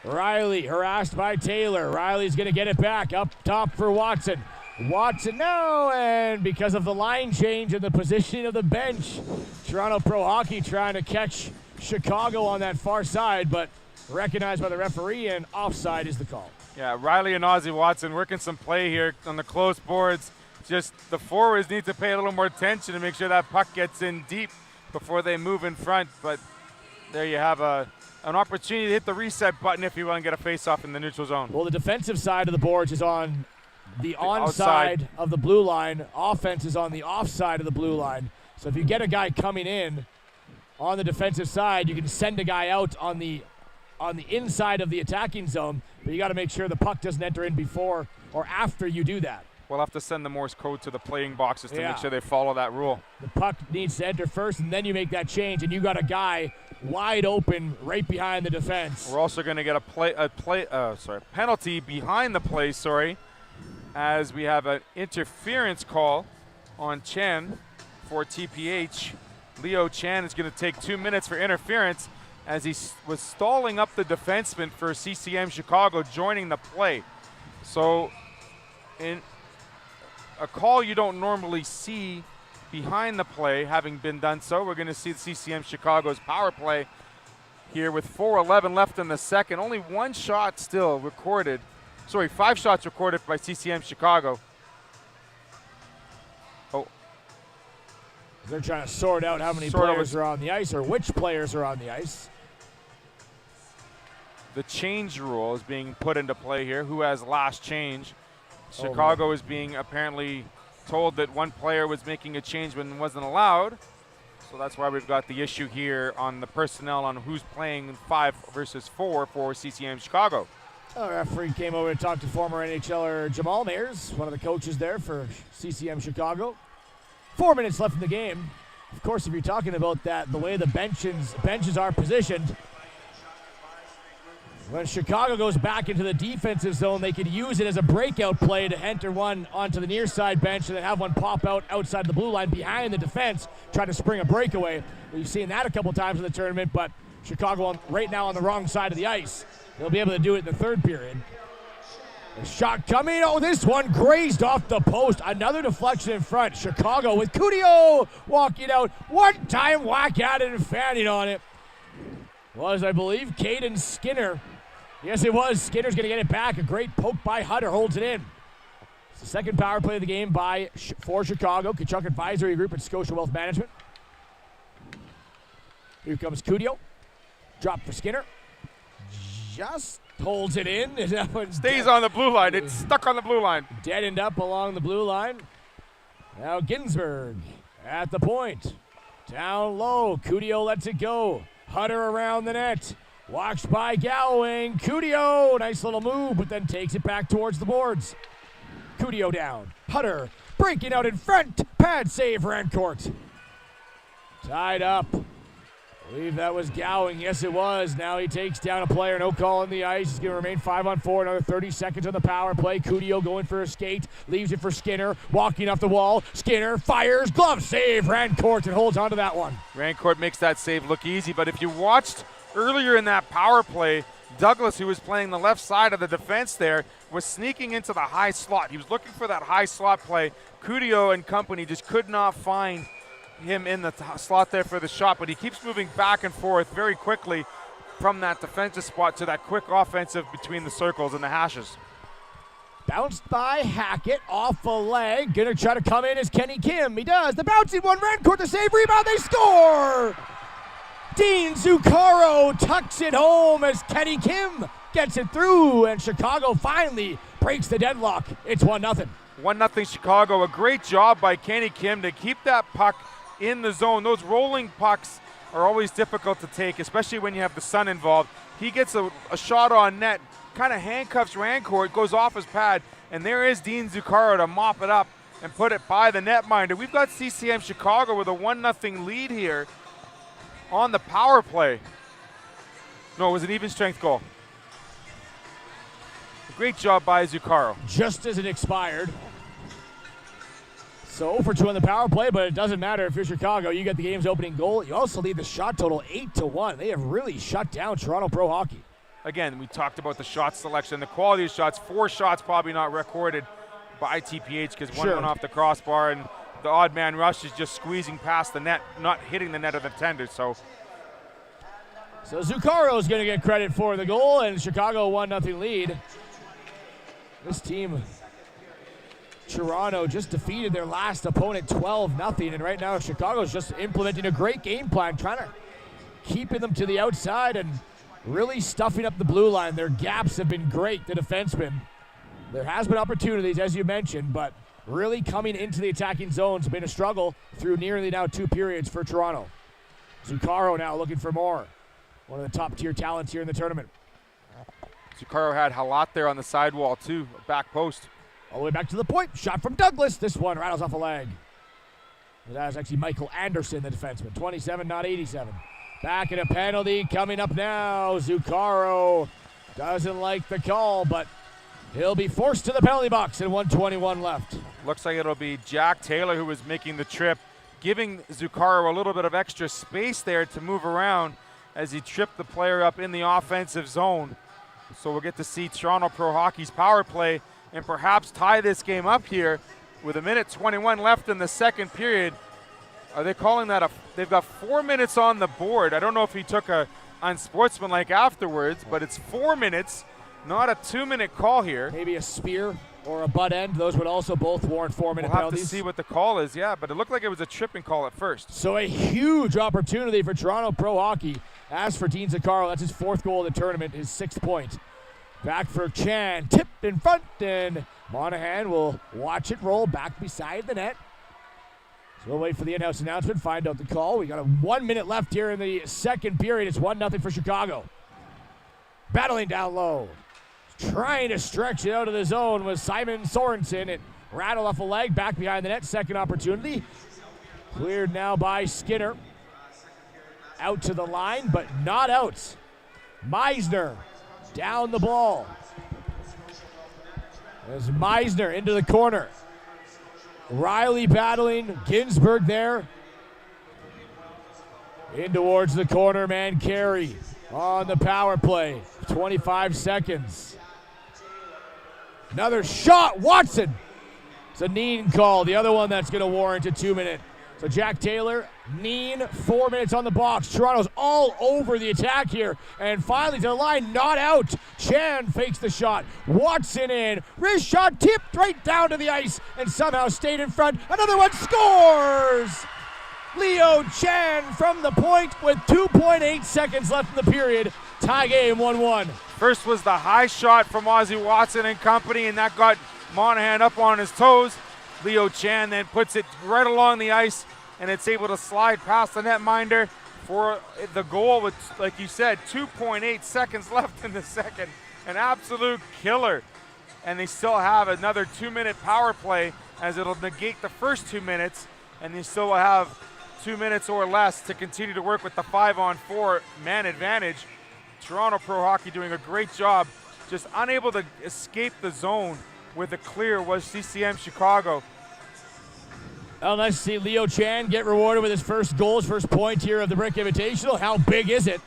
Riley harassed by Taylor. Riley's going to get it back up top for Watson. Watson, no, and because of the line change and the positioning of the bench, Toronto Pro Hockey trying to catch Chicago on that far side, but recognized by the referee, and offside is the call. Yeah, Riley and Ozzie Watson working some play here on the close boards. Just the forwards need to pay a little more attention to make sure that puck gets in deep before they move in front, but there you have an opportunity to hit the reset button if you want to get a face-off in the neutral zone. Well, the defensive side of the boards is on the onside outside of the blue line. Offense is on the offside of the blue line. So if you get a guy coming in on the defensive side, you can send a guy out on the inside of the attacking zone, but you got to make sure the puck doesn't enter in before or after you do that. We'll have to send the Morse code to the playing boxes to Yeah. make sure they follow that rule. The puck needs to enter first, and then you make that change, and you got a guy wide open right behind the defense. We're also going to get a penalty behind the play, as we have an interference call on Chen for TPH. Leo Chen is going to take 2 minutes for interference as he was stalling up the defenseman for CCM Chicago joining the play. So in a call you don't normally see behind the play having been done so, we're going to see CCM Chicago's power play here with 4:11 left in the second. Only one shot still recorded Sorry, 5 shots recorded by CCM Chicago. Oh, They're trying to sort out how many players are on the ice or which players are on the ice. the change rule is being put into play here. Who has last change? Chicago is being apparently told that one player was making a change when it wasn't allowed. So that's why we've got the issue here on the personnel on who's playing 5 versus 4 for CCM Chicago. The referee came over to talk to former NHLer Jamal Mayers, one of the coaches there for CCM Chicago. 4 minutes left in the game. Of course, if you're talking about that, the way the benches are positioned, when Chicago goes back into the defensive zone, they could use it as a breakout play to enter one onto the near side bench and then have one pop out outside the blue line behind the defense, try to spring a breakaway. We've seen that a couple times in the tournament, but Chicago right now on the wrong side of the ice. They'll be able to do it in the third period. A shot coming. Oh, this one grazed off the post. Another deflection in front. Chicago with Cudio walking out. One-time whack at it and fanning on it. Was, I believe, Caden Skinner. Yes, it was. Skinner's going to get it back. A great poke by Hutter holds it in. It's the second power play of the game for Chicago. Kachuk Advisory Group at Scotia Wealth Management. Here comes Cudio. Drop for Skinner. Just holds it in. That one Stays on the blue line. It's stuck on the blue line. Deadened up along the blue line. Now Ginsberg at the point. Down low. Cudio lets it go. Hutter around the net. Watched by Galloway. Cudio. Nice little move, but then takes it back towards the boards. Cudio down. Hutter breaking out in front. Pad save, Rancourt. Tied up. I believe that was Gowing. Yes, it was. Now he takes down a player. No call on the ice. He's going to remain 5-on-4. Another 30 seconds on the power play. Cudio going for a skate. Leaves it for Skinner. Walking off the wall. Skinner fires. Glove save. Rancourt and holds on to that one. Rancourt makes that save look easy. But if you watched earlier in that power play, Douglas, who was playing the left side of the defense there, was sneaking into the high slot. He was looking for that high slot play. Cudio and company just could not find him in the slot there for the shot, but he keeps moving back and forth very quickly from that defensive spot to that quick offensive between the circles and the hashes. Bounced by Hackett off a leg. Gonna try to come in as Kenny Kim. He does. The bouncing one. Rancourt the save. Rebound. They score! Dean Zuccaro tucks it home as Kenny Kim gets it through, and Chicago finally breaks the deadlock. It's 1-0. 1-0 Chicago. A great job by Kenny Kim to keep that puck in the zone. Those rolling pucks are always difficult to take, especially when you have the sun involved. He gets a shot on net, kind of handcuffs Rancourt, goes off his pad, and there is Dean Zuccaro to mop it up and put it by the netminder. We've got CCM Chicago with a 1-0 lead here on the power play. No, it was an even strength goal. Great job by Zuccaro. Just as it expired. So 0 for 2 on the power play, but it doesn't matter if you're Chicago. You get the game's opening goal. You also lead the shot total 8-1. They have really shut down Toronto Pro Hockey. Again, we talked about the shot selection, the quality of shots. 4 shots probably not recorded by TPH because one went off the crossbar, and the odd man rush is just squeezing past the net, not hitting the net of the tender. So Zuccaro is going to get credit for the goal, and Chicago 1-0 lead. This team, Toronto, just defeated their last opponent 12-0, and right now Chicago's just implementing a great game plan, trying to keeping them to the outside and really stuffing up the blue line. Their gaps have been great, the defensemen. There has been opportunities, as you mentioned, but really coming into the attacking zones has been a struggle through nearly now 2 periods for Toronto. Zuccaro now looking for more. One of the top-tier talents here in the tournament. Zuccaro had Halat there on the sidewall too, back post. All the way back to the point. Shot from Douglas. This one rattles off a leg. That was actually Michael Anderson, the defenseman. 27, not 87. Back in a penalty coming up now. Zuccaro doesn't like the call, but he'll be forced to the penalty box and 1:21 left. Looks like it'll be Jack Taylor who was making the trip, giving Zuccaro a little bit of extra space there to move around as he tripped the player up in the offensive zone. So we'll get to see Toronto Pro Hockey's power play and perhaps tie this game up here with 1:21 left in the second period. Are they calling that they've got 4 minutes on the board. I don't know if he took a unsportsmanlike afterwards, but it's 4 minutes Not a 2-minute call here. Maybe a spear or a butt end. Those would also both warrant 4-minute We'll have penalties. to see what the call is, yeah, but it looked like it was a tripping call at first. So a huge opportunity for Toronto Pro Hockey. As for Dean Zaccaro, that's his 4th goal of the tournament, his 6th point. Back for Chan, tipped in front, and Monahan will watch it roll back beside the net. So we'll wait for the in-house announcement, find out the call. We got a 1 minute left here in the second period. It's 1-0 for Chicago. Battling down low. Trying to stretch it out of the zone was Simon Sorensen. It rattled off a leg back behind the net. Second opportunity. Cleared now by Skinner. Out to the line, but not out. Meisner down the ball. There's Meisner into the corner. Riley battling. Ginsberg there. In towards the corner man, Carey on the power play. 25 seconds. Another shot, Watson. It's a Neen call, the other one that's going to warrant a 2-minute. So Jack Taylor, Neen, 4 minutes on the box. Toronto's all over the attack here. And finally to the line, not out. Chan fakes the shot. Watson in. Wrist shot tipped right down to the ice and somehow stayed in front. Another one scores! Leo Chan from the point with 2.8 seconds left in the period. Tie game 1-1. First was the high shot from Ozzie Watson and company, and that got Monahan up on his toes. Leo Chan then puts it right along the ice, and it's able to slide past the netminder for the goal with, like you said, 2.8 seconds left in the second. An absolute killer. And they still have another 2-minute power play, as it'll negate the first 2 minutes, and they still will have 2 minutes or less to continue to work with the 5-on-4 man advantage. Toronto Pro Hockey doing a great job, just unable to escape the zone with the clear was CCM Chicago. Well, nice to see Leo Chan get rewarded with his first goal, his first point here of the Brick Invitational. How big is it?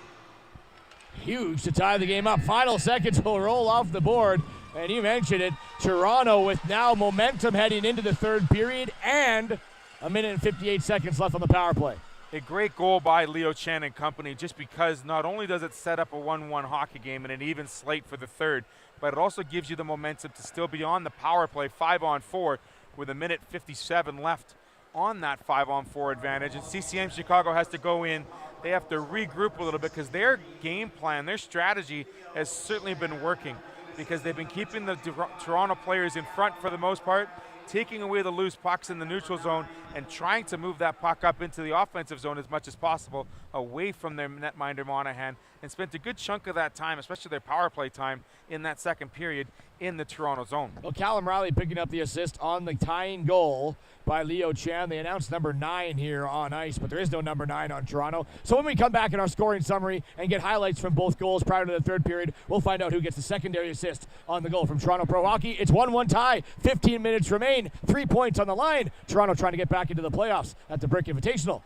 Huge to tie the game up. Final seconds will roll off the board. And you mentioned it, Toronto with now momentum heading into the third period and a minute and 58 seconds left on the power play. A great goal by Leo Chan and company, just because not only does it set up a 1-1 hockey game and an even slate for the third, but it also gives you the momentum to still be on the power play 5-on-4 with a minute 57 left on that 5-on-4 advantage. And CCM Chicago has to go in. They have to regroup a little bit because their game plan, their strategy has certainly been working, because they've been keeping the Toronto players in front for the most part, taking away the loose pucks in the neutral zone and trying to move that puck up into the offensive zone as much as possible away from their netminder Monahan, and spent a good chunk of that time, especially their power play time in that second period, in the Toronto zone. Well, Callum Riley picking up the assist on the tying goal by Leo Chan. They announced number 9 here on ice, but there is no number 9 on Toronto. So when we come back in our scoring summary and get highlights from both goals prior to the third period, we'll find out who gets the secondary assist on the goal from Toronto Pro Hockey. It's 1-1 tie, 15 minutes remain, 3 points on the line. Toronto trying to get back into the playoffs at the Brick Invitational.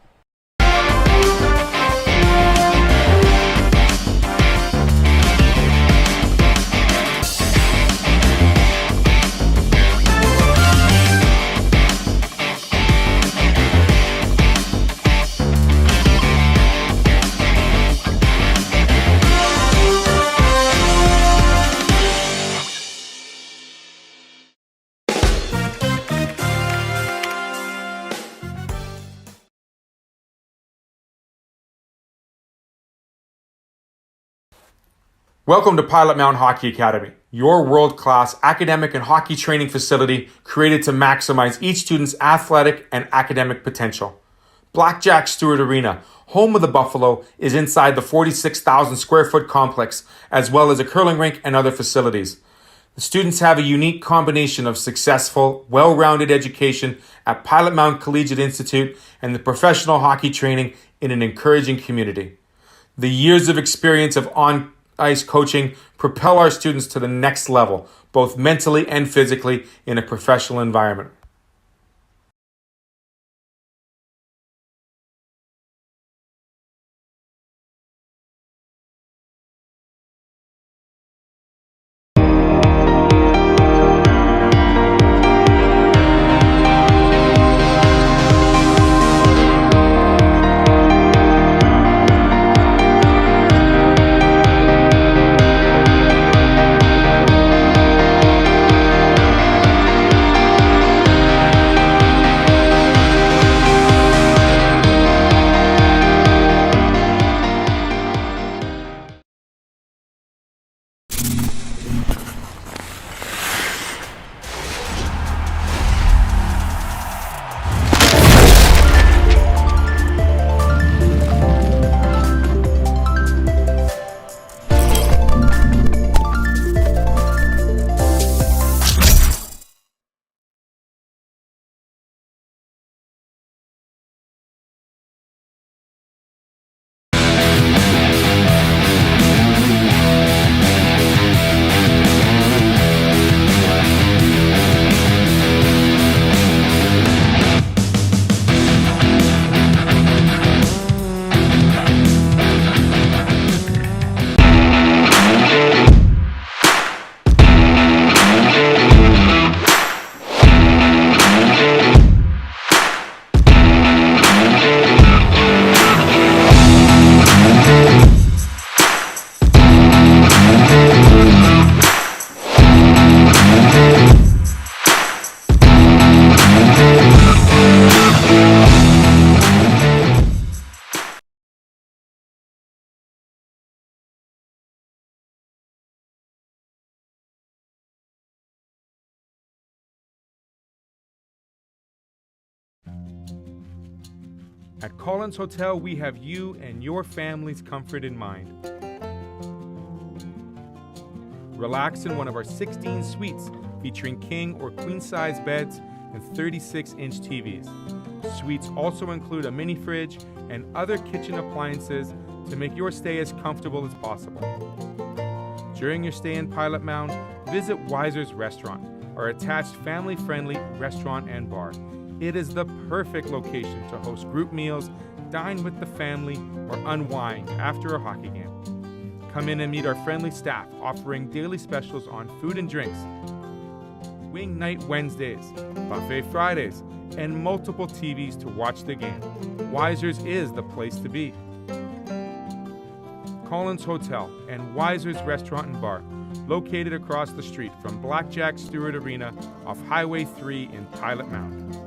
Welcome to Pilot Mountain Hockey Academy, your world-class academic and hockey training facility created to maximize each student's athletic and academic potential. Blackjack Stewart Arena, home of the Buffalo, is inside the 46,000 square foot complex, as well as a curling rink and other facilities. The students have a unique combination of successful, well-rounded education at Pilot Mountain Collegiate Institute and the professional hockey training in an encouraging community. The years of experience of on-ice coaching propel our students to the next level, both mentally and physically, in a professional environment. At Collins Hotel, we have you and your family's comfort in mind. Relax in one of our 16 suites featuring king or queen size beds and 36-inch TVs. Suites also include a mini fridge and other kitchen appliances to make your stay as comfortable as possible. During your stay in Pilot Mound, visit Weiser's Restaurant, our attached family-friendly restaurant and bar. It is the perfect location to host group meals, dine with the family, or unwind after a hockey game. Come in and meet our friendly staff offering daily specials on food and drinks, Wing Night Wednesdays, Buffet Fridays, and multiple TVs to watch the game. Weiser's is the place to be. Collins Hotel and Weiser's Restaurant and Bar, located across the street from Blackjack Stewart Arena off Highway 3 in Pilot Mound.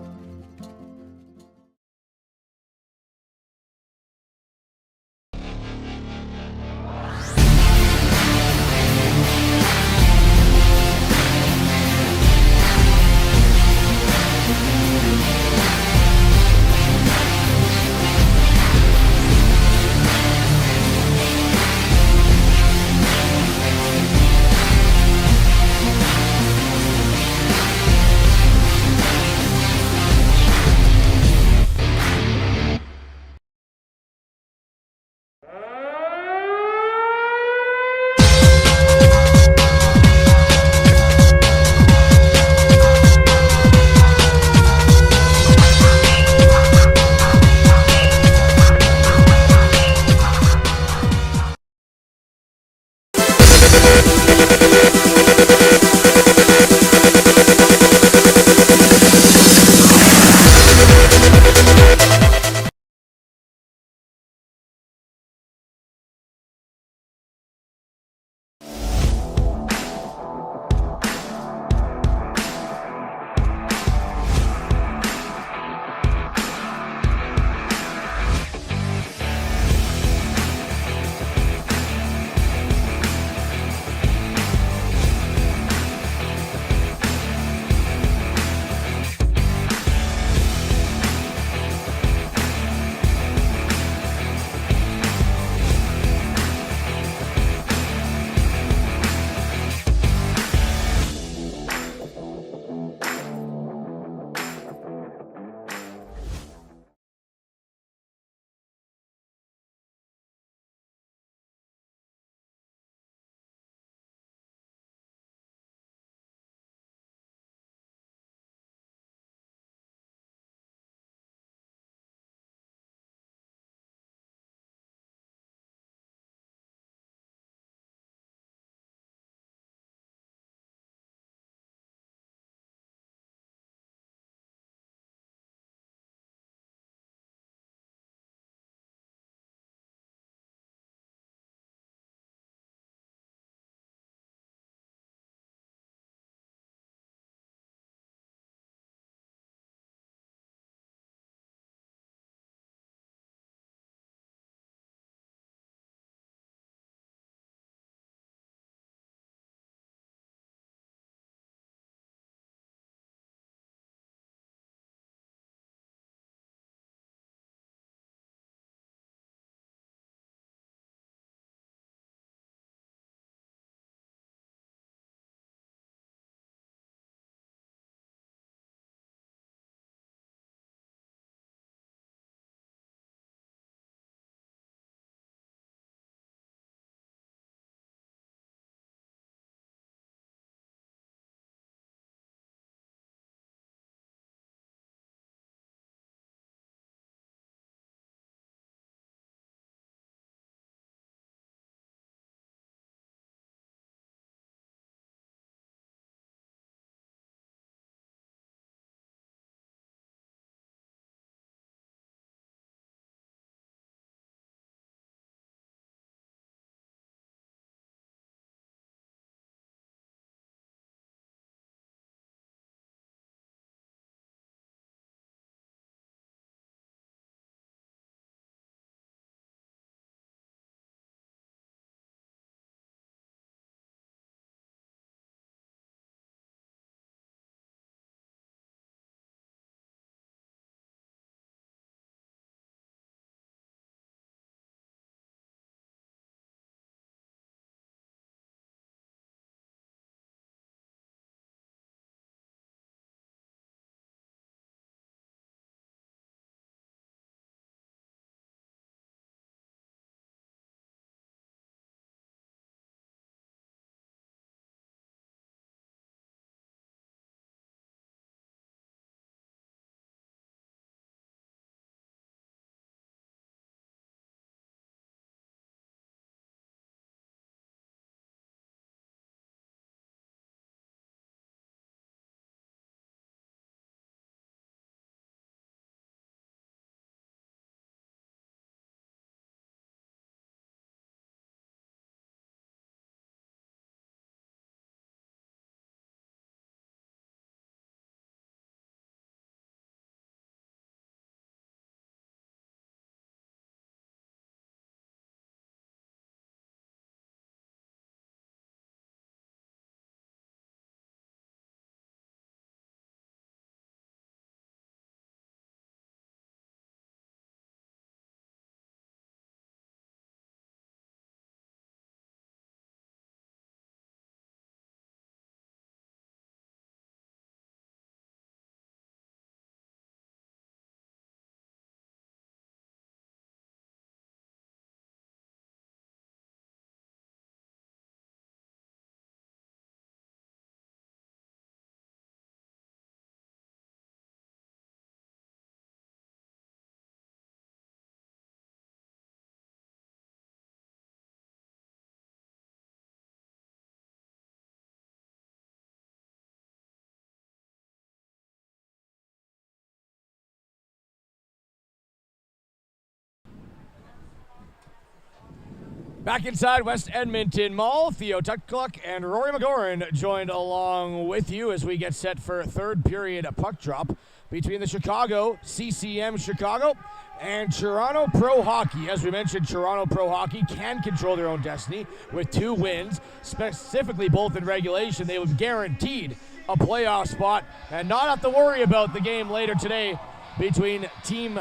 Back inside West Edmonton Mall, Theo Tutcluck and Rory McGoran joined along with you as we get set for third period puck drop between the Chicago, CCM Chicago, and Toronto Pro Hockey. As we mentioned, Toronto Pro Hockey can control their own destiny with 2 wins, specifically both in regulation. They would guaranteed a playoff spot and not have to worry about the game later today between Team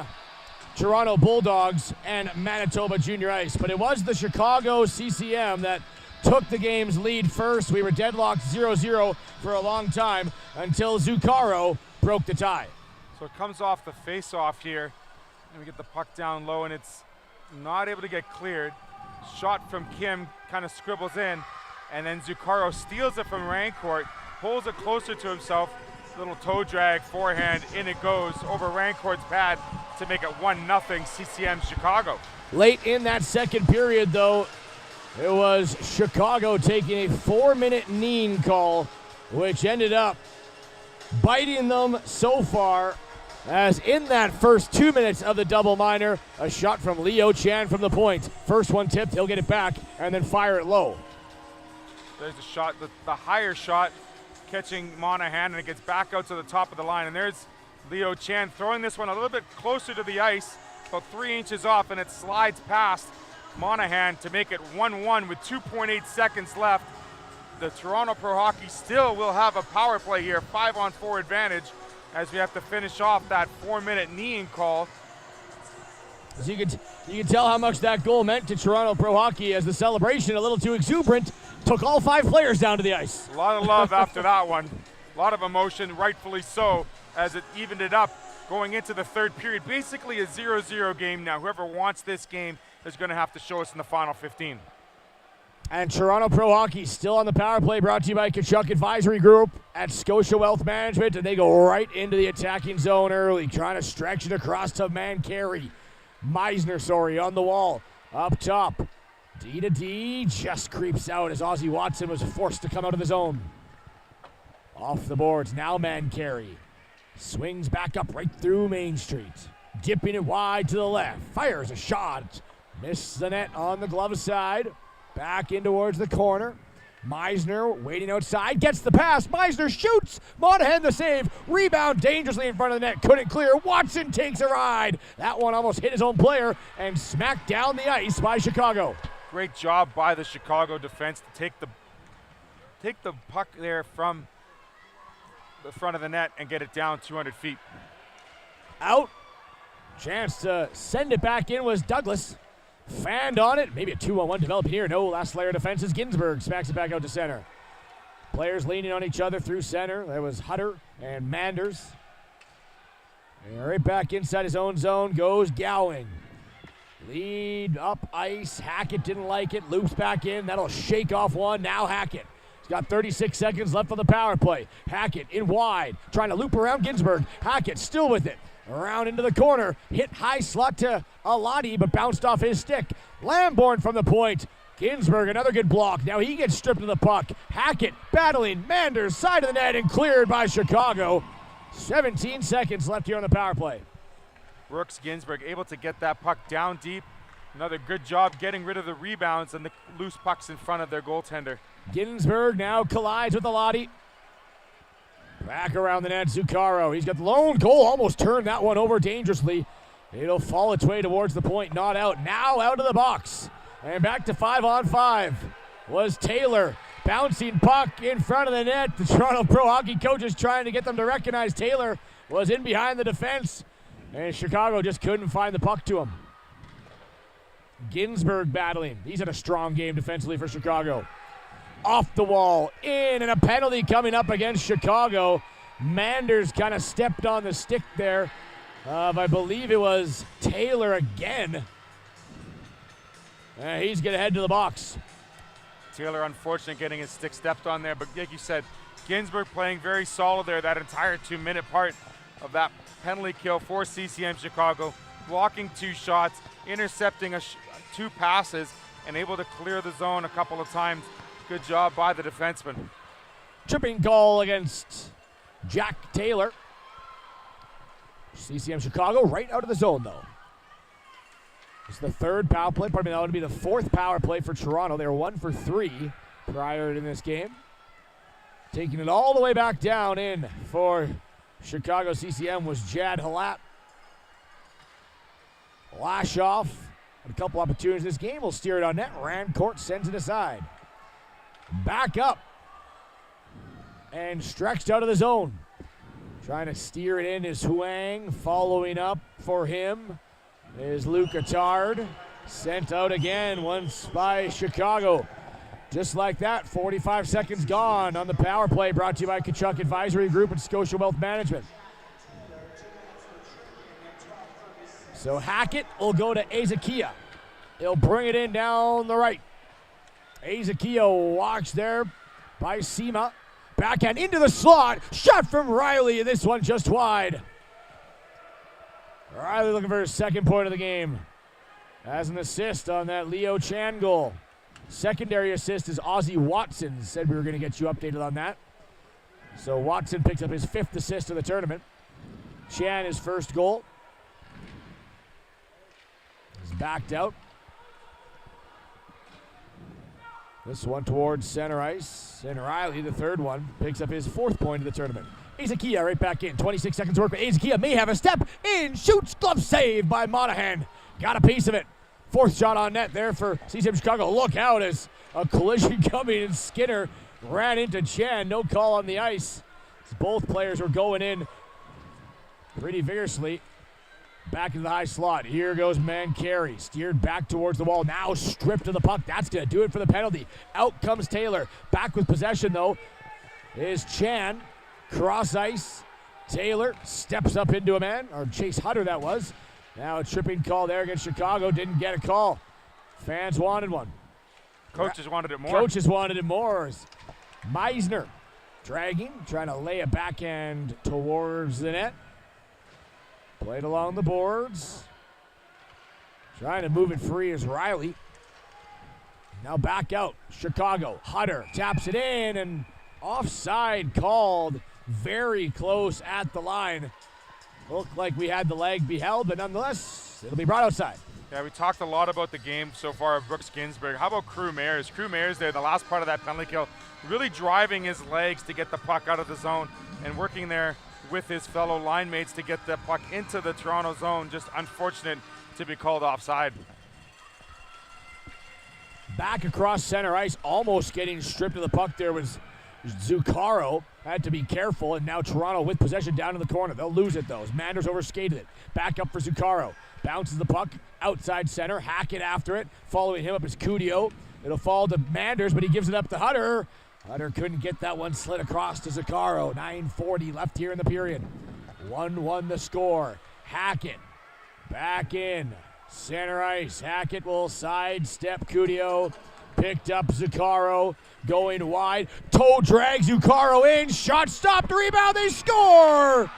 Toronto Bulldogs and Manitoba Junior Ice. But it was the Chicago CCM that took the game's lead first. We were deadlocked 0-0 for a long time until Zuccaro broke the tie. So it comes off the face-off here, and we get the puck down low, and it's not able to get cleared. Shot from Kim kind of scribbles in, and then Zuccaro steals it from Rancourt, pulls it closer to himself, little toe drag, forehand, in it goes over Rancourt's pad to make it 1-0 CCM Chicago. Late in that second period, though, it was Chicago taking a 4-minute knee call, which ended up biting them so far, as in that first 2 minutes of the double minor, a shot from Leo Chan from the point. First one tipped, he'll get it back, and then fire it low. There's the shot, the higher shot, catching Monahan, and it gets back out to the top of the line. And there's Leo Chan throwing this one a little bit closer to the ice, about 3 inches off, and it slides past Monahan to make it 1-1 with 2.8 seconds left. The Toronto Pro Hockey still will have a power play here, 5-on-4 advantage, as we have to finish off that 4-minute kneeing call. As you can tell how much that goal meant to Toronto Pro Hockey, as the celebration, a little too exuberant, took all 5 players down to the ice. A lot of love after that one. A lot of emotion, rightfully so, as it evened it up going into the third period. Basically a 0-0 game now. Whoever wants this game is going to have to show us in the final 15. And Toronto Pro Hockey still on the power play, brought to you by Kachuk Advisory Group at Scotia Wealth Management, and they go right into the attacking zone early, trying to stretch it across to Meisner, on the wall. Up top, D to D, just creeps out as Ozzie Watson was forced to come out of the zone. Off the boards, now Mancari. Swings back up right through Main Street. Dipping it wide to the left. Fires a shot. Missed the net on the glove side. Back in towards the corner. Meisner waiting outside. Gets the pass. Meisner shoots. Monahan the save. Rebound dangerously in front of the net. Couldn't clear. Watson takes a ride. That one almost hit his own player and smacked down the ice by Chicago. Great job by the Chicago defense to take the puck there from the front of the net and get it down 200 feet. Out. Chance to send it back in was Douglas. Fanned on it. Maybe a 2-on-1 developing here. No, last layer of defense is Ginsberg. Smacks it back out to center. Players leaning on each other through center. There was Hutter and Manders. And right back inside his own zone goes Gowing. Lead up ice. Hackett didn't like it. Loops back in. That'll shake off one. Now Hackett. He's got 36 seconds left on the power play. Hackett in wide. Trying to loop around Ginsberg. Hackett still with it. Around into the corner. Hit high slot to Alati, but bounced off his stick. Lamborn from the point. Ginsberg, another good block. Now he gets stripped of the puck. Hackett battling. Manders, side of the net, and cleared by Chicago. 17 seconds left here on the power play. Brooks Ginsberg able to get that puck down deep. Another good job getting rid of the rebounds and the loose pucks in front of their goaltender. Ginsberg now collides with Alati. Back around the net, Zuccaro. He's got the lone goal, almost turned that one over dangerously. It'll fall its way towards the point, not out. Now out of the box. And back to 5-on-5 was Taylor. Bouncing puck in front of the net. The Toronto Pro Hockey coaches trying to get them to recognize Taylor was in behind the defense. And Chicago just couldn't find the puck to him. Ginsberg battling. He's had a strong game defensively for Chicago. Off the wall, in, and a penalty coming up against Chicago. Manders kind of stepped on the stick there. I believe it was Taylor again. He's going to head to the box. Taylor, unfortunately, getting his stick stepped on there, but like you said, Ginsberg playing very solid there that entire 2-minute part of that penalty kill for CCM Chicago, blocking 2 shots, intercepting 2 passes, and able to clear the zone a couple of times. Good job by the defenseman. Tripping goal against Jack Taylor. CCM Chicago right out of the zone, though. It's the third power play. Pardon me, that would be the fourth power play for Toronto. They were 1 for 3 prior to this game. Taking it all the way back down in for Chicago CCM was Jad Halap. Lash off. A couple opportunities. This game will steer it on net. Rancourt sends it aside. Back up. And stretched out of the zone. Trying to steer it in is Huang. Following up for him is Luke Attard. Sent out again once by Chicago. Just like that, 45 seconds gone on the power play, brought to you by Kachuk Advisory Group and Scotia Wealth Management. So Hackett will go to Ezekiel. He'll bring it in down the right. Ezekiel watched there by Sema. Backhand into the slot. Shot from Riley, and this one just wide. Riley looking for his second point of the game. As an assist on that Leo Chan goal. Secondary assist is Ozzie Watson. Said we were going to get you updated on that. So Watson picks up his 5th assist of the tournament. Chan his first goal. He's backed out. This one towards center ice. And Riley, the third one, picks up his 4th point of the tournament. Ezekiel right back in. 26 seconds to work, but Ezekiel may have a step in. Shoots, glove save by Monahan. Got a piece of it. 4th shot on net there for CCM Chicago. Look out as a collision coming, and Skinner ran into Chan. No call on the ice. Both players were going in pretty vigorously. Back into the high slot. Here goes Mancari. Steered back towards the wall. Now stripped to the puck. That's going to do it for the penalty. Out comes Taylor. Back with possession, though, is Chan. Cross ice. Taylor steps up into a man. Or Chase Hutter, that was. Now a tripping call there against Chicago. Didn't get a call. Fans wanted one. Coaches wanted it more. Coaches wanted it more. Meisner dragging, trying to lay a backhand towards the net. Played along the boards. Trying to move it free is Riley. Now back out. Chicago. Hutter taps it in, and offside called. Very close at the line. Looked like we had the leg beheld, but nonetheless, it'll be brought outside. Yeah, we talked a lot about the game so far of Brooks Ginsburg. How about Crew Mayers? Crew Mayers there, the last part of that penalty kill, really driving his legs to get the puck out of the zone and working there with his fellow line mates to get the puck into the Toronto zone. Just unfortunate to be called offside. Back across center ice, almost getting stripped of the puck there was Zuccaro. Had to be careful, and now Toronto with possession down in the corner. They'll lose it, though. Manders overskated it. Back up for Zuccaro. Bounces the puck outside center. Hackett after it. Following him up is Cudio. It'll fall to Manders, but he gives it up to Hutter. Hutter couldn't get that one slid across to Zuccaro. 9:40 left here in the period. 1-1 the score. Hackett back in. Center ice. Hackett will sidestep Cudio. Picked up Zuccaro. Going wide. Toe drags Zuccaro in. Shot stopped. Rebound. They score!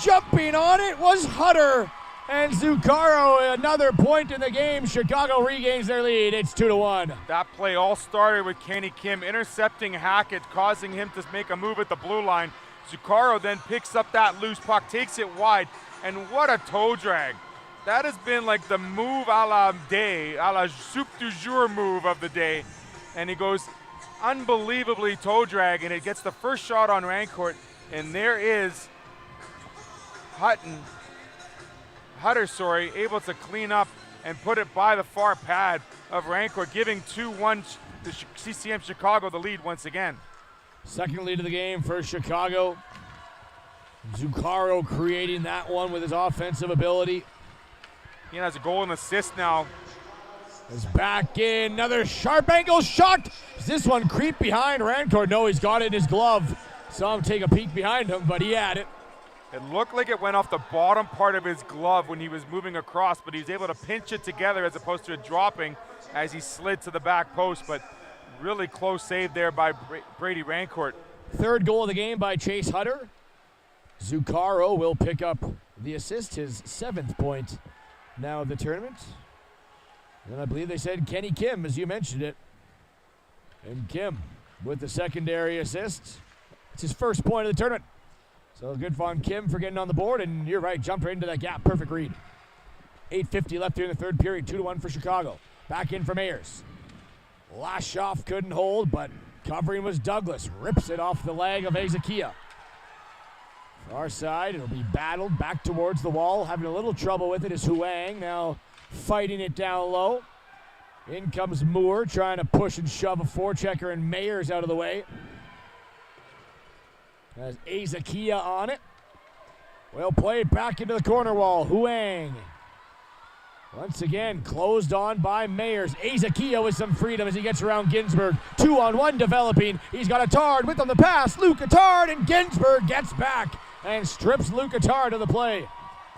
Jumping on it was Hutter. And Zuccaro, another point in the game. Chicago regains their lead. It's 2-1. That play all started with Kenny Kim intercepting Hackett, causing him to make a move at the blue line. Zuccaro then picks up that loose puck, takes it wide, and what a toe drag. That has been like the move a la day, a la soup du jour move of the day. And he goes unbelievably toe drag, and it gets the first shot on Rancourt, and there is Hutter, able to clean up and put it by the far pad of Rancourt, giving 2-1 to CCM Chicago the lead once again. Second lead of the game for Chicago. Zuccaro creating that one with his offensive ability. He has a goal and assist now. Is back in, another sharp angle shot. Does this one creep behind Rancourt? No, he's got it in his glove. Saw him take a peek behind him, but he had it. It looked like it went off the bottom part of his glove when he was moving across, but he was able to pinch it together as opposed to it dropping as he slid to the back post. But really close save there by Brady Rancourt. Third goal of the game by Chase Hutter. Zuccaro will pick up the assist, his 7th point now of the tournament. And I believe they said Kenny Kim, as you mentioned it. And Kim with the secondary assist. It's his first point of the tournament. So good fun, Kim, for getting on the board. And you're right, jumped right into that gap. Perfect read. 8:50 left here in the third period. 2-1 for Chicago. Back in for Mayers. Lashoff couldn't hold, but covering was Douglas. Rips it off the leg of Ezekiel. Far side, it'll be battled back towards the wall. Having a little trouble with it is Huang. Now fighting it down low. In comes Moore, trying to push and shove a forechecker, and Mayers out of the way. Has Ezekiel on it. Well played back into the corner wall. Huang. Once again, closed on by Mayers. Ezekiel with some freedom as he gets around Ginsberg. 2-on-1 developing. He's got Attard with on the pass. Luke Attard, and Ginsberg gets back and strips Luke Attard of the play.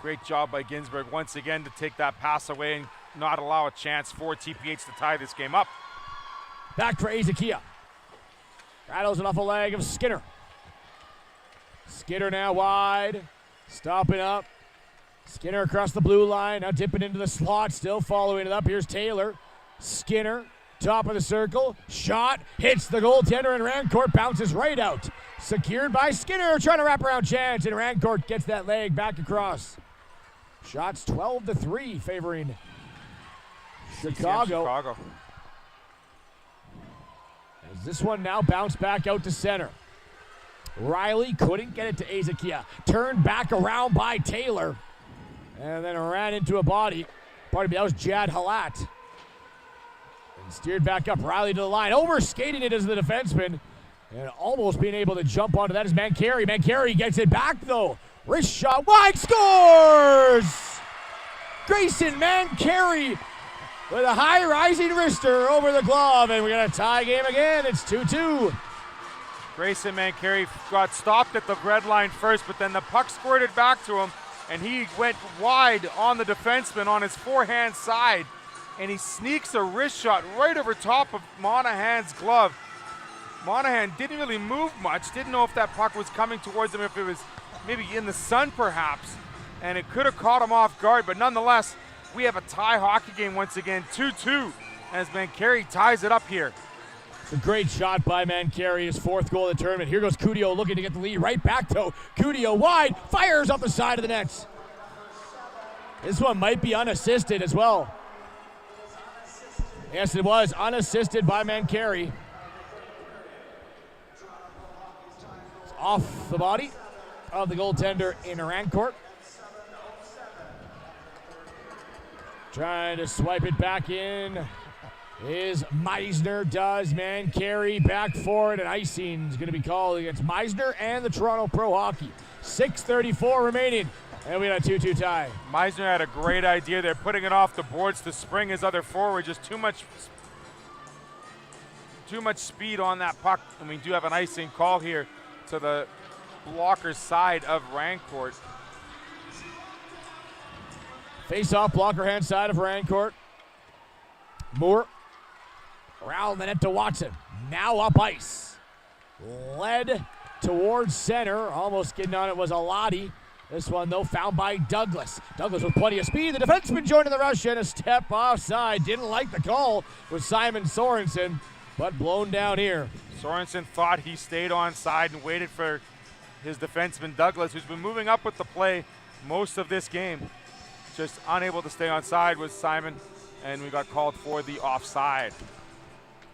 Great job by Ginsberg once again to take that pass away and not allow a chance for TPH to tie this game up. Back for Ezekiel. Rattles it off a leg of Skinner. Skinner now wide. Stopping up. Skinner across the blue line, now dipping into the slot, still following it up. Here's Taylor. Skinner, top of the circle. Shot, hits the goaltender, and Rancourt bounces right out. Secured by Skinner, trying to wrap around chance, and Rancourt gets that leg back across. Shots 12-3 favoring Chicago. As this one now bounced back out to center. Riley couldn't get it to Ezekiel. Turned back around by Taylor. And then ran into a body. Pardon me, that was Jad Halat. And steered back up. Riley to the line. Overskating it as the defenseman. And almost being able to jump onto that is Mancari. Mancari gets it back, though. Wrist shot. Wide, scores! Grayson Mancari with a high rising wrister over the glove. And we got a tie game again. It's 2-2. Grayson Mancari got stopped at the red line first, but then the puck squirted back to him. And he went wide on the defenseman on his forehand side, and he sneaks a wrist shot right over top of Monahan's glove. Monahan didn't really move much, didn't know if that puck was coming towards him, if it was maybe in the sun perhaps, and it could have caught him off guard, but nonetheless, we have a tie hockey game once again, 2-2, as Mancari ties it up here. It's a great shot by Mancari, his fourth goal of the tournament. Here goes Cudio looking to get the lead. Right back, though. Cudio wide, fires off the side of the nets. This one might be unassisted as well. Yes, it was unassisted by Mancari. It's off the body of the goaltender in Rancourt. Trying to swipe it back in. Is Meisner, does Mancari back for it, and icing is going to be called against Meisner and the Toronto Pro Hockey. 6:34 remaining, and we got a 2-2 tie. Meisner had a great idea there, putting it off the boards to spring his other forward. Just too much speed on that puck, and we do have an icing call here to the blocker's side of Rancourt. Face-off, blocker hand side of Rancourt. Moore. Around the net to Watson. Now up ice. Led towards center. Almost getting on it was Alati. This one, though, found by Douglas. Douglas with plenty of speed. The defenseman joining the rush, and a step offside. Didn't like the call with Simon Sorensen, but blown down here. Sorensen thought he stayed on side and waited for his defenseman Douglas, who's been moving up with the play most of this game. Just unable to stay on side was Simon, and we got called for the offside.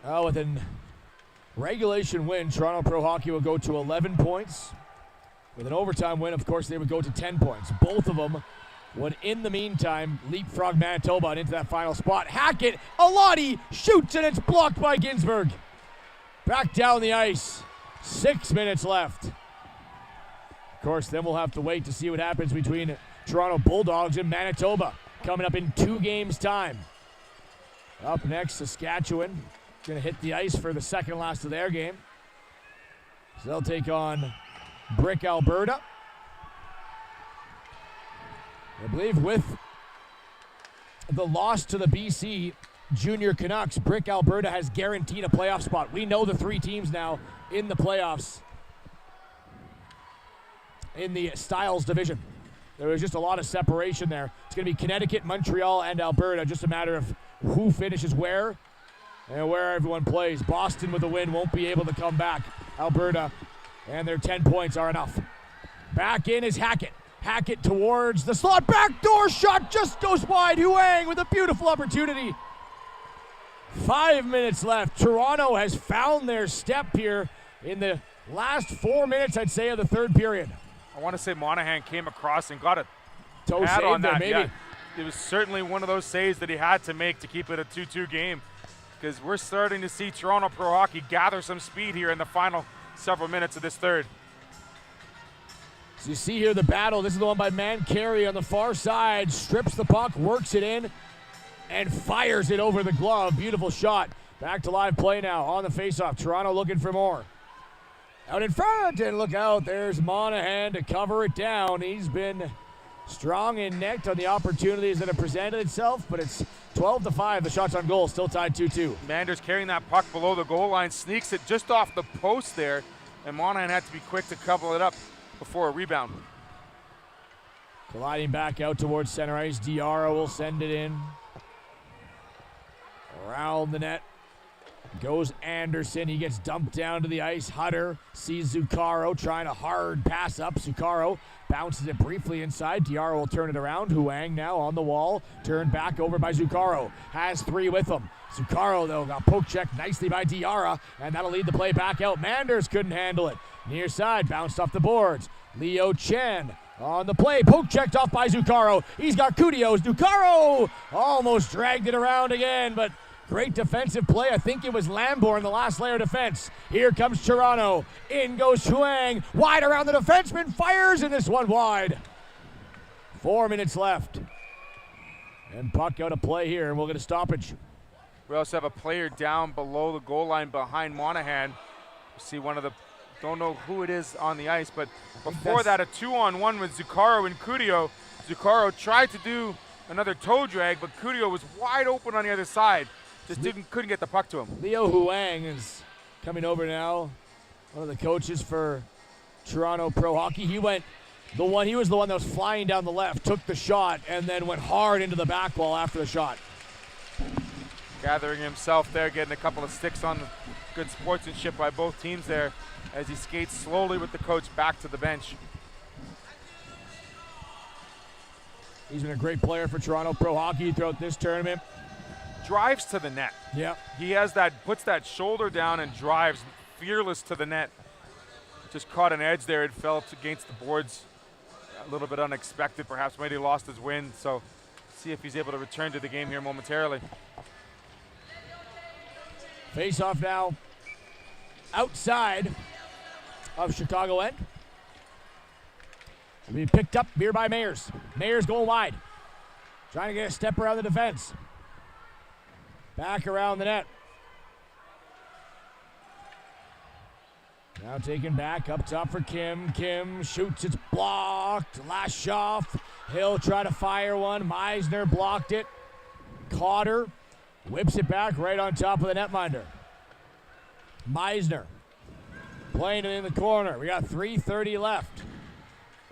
With a regulation win, Toronto Pro Hockey will go to 11 points. With an overtime win, of course, they would go to 10 points. Both of them would, in the meantime, leapfrog Manitoba and into that final spot. Hackett, Alati shoots, and it's blocked by Ginsberg. Back down the ice. 6 minutes left. Of course, then we'll have to wait to see what happens between Toronto Bulldogs and Manitoba coming up in 2 games' time. Up next, Saskatchewan. Going to hit the ice for the second last of their game. So they'll take on Brick, Alberta. I believe with the loss to the BC Junior Canucks, Brick, Alberta has guaranteed a playoff spot. We know the 3 teams now in the playoffs in the Styles division. There was just a lot of separation there. It's going to be Connecticut, Montreal, and Alberta. Just a matter of who finishes where and where everyone plays. Boston with a win won't be able to come back. Alberta and their 10 points are enough. Back in is Hackett. Hackett towards the slot. Backdoor shot just goes wide. Huang with a beautiful opportunity. 5 minutes left. Toronto has found their step here in the last 4 minutes, I'd say, of the third period. I want to say Monahan came across and got a Toe pad save on there, that. maybe. Yeah, it was certainly one of those saves that he had to make to keep it a 2-2 game, because we're starting to see Toronto Pro Hockey gather some speed here in the final several minutes of this third. So you see here the battle. This is the one by Carey on the far side. Strips the puck, works it in, and fires it over the glove. Beautiful shot. Back to live play now on the faceoff. Toronto looking for more. Out in front, and look out. There's Monahan to cover it down. He's been strong in net on the opportunities that have presented itself, but it's 12-5. The shots on goal still tied 2-2. Manders carrying that puck below the goal line, sneaks it just off the post there, and Monahan had to be quick to cover it up before a rebound. Gliding back out towards center ice. Diarra will send it in. Around the net goes Anderson. He gets dumped down to the ice. Hutter sees Zuccaro trying a hard pass up. Zuccaro bounces it briefly inside. Diarra will turn it around. Huang now on the wall. Turned back over by Zuccaro. Has 3 with him. Zuccaro, though, got poke checked nicely by Diarra, and that'll lead the play back out. Manders couldn't handle it. Near side, bounced off the boards. Leo Chen on the play. Poke checked off by Zuccaro. He's got Kudios. Zuccaro almost dragged it around again, but great defensive play. I think it was Lamborn, the last layer of defense. Here comes Toronto. In goes Huang. Wide around the defenseman. Fires, and this one wide. 4 minutes left. And puck out of play here, and we'll get a stoppage. We also have a player down below the goal line behind Monahan. You see one of the, don't know who it is on the ice, but before that, a 2-on-1 with Zuccaro and Kudio. Zuccaro tried to do another toe drag, but Kudio was wide open on the other side. Just couldn't get the puck to him. Leo Huang is coming over now. One of the coaches for Toronto Pro Hockey. He was the one that was flying down the left, took the shot, and then went hard into the back wall after the shot. Gathering himself there, getting a couple of sticks on the good sportsmanship by both teams there as he skates slowly with the coach back to the bench. He's been a great player for Toronto Pro Hockey throughout this tournament. Drives to the net. Yep. He has that, puts that shoulder down and drives fearless to the net. Just caught an edge there. It fell against the boards. A little bit unexpected, perhaps. Maybe he lost his wind. So see if he's able to return to the game here momentarily. Face off now outside of Chicago end. It'll be picked up here by Mayers. Mayers going wide. Trying to get a step around the defense. Back around the net. Now taken back up top for Kim. Kim shoots, it's blocked. Lashoff. He'll try to fire one. Meisner blocked it. Cotter whips it back right on top of the netminder. Meisner playing it in the corner. We got 3:30 left.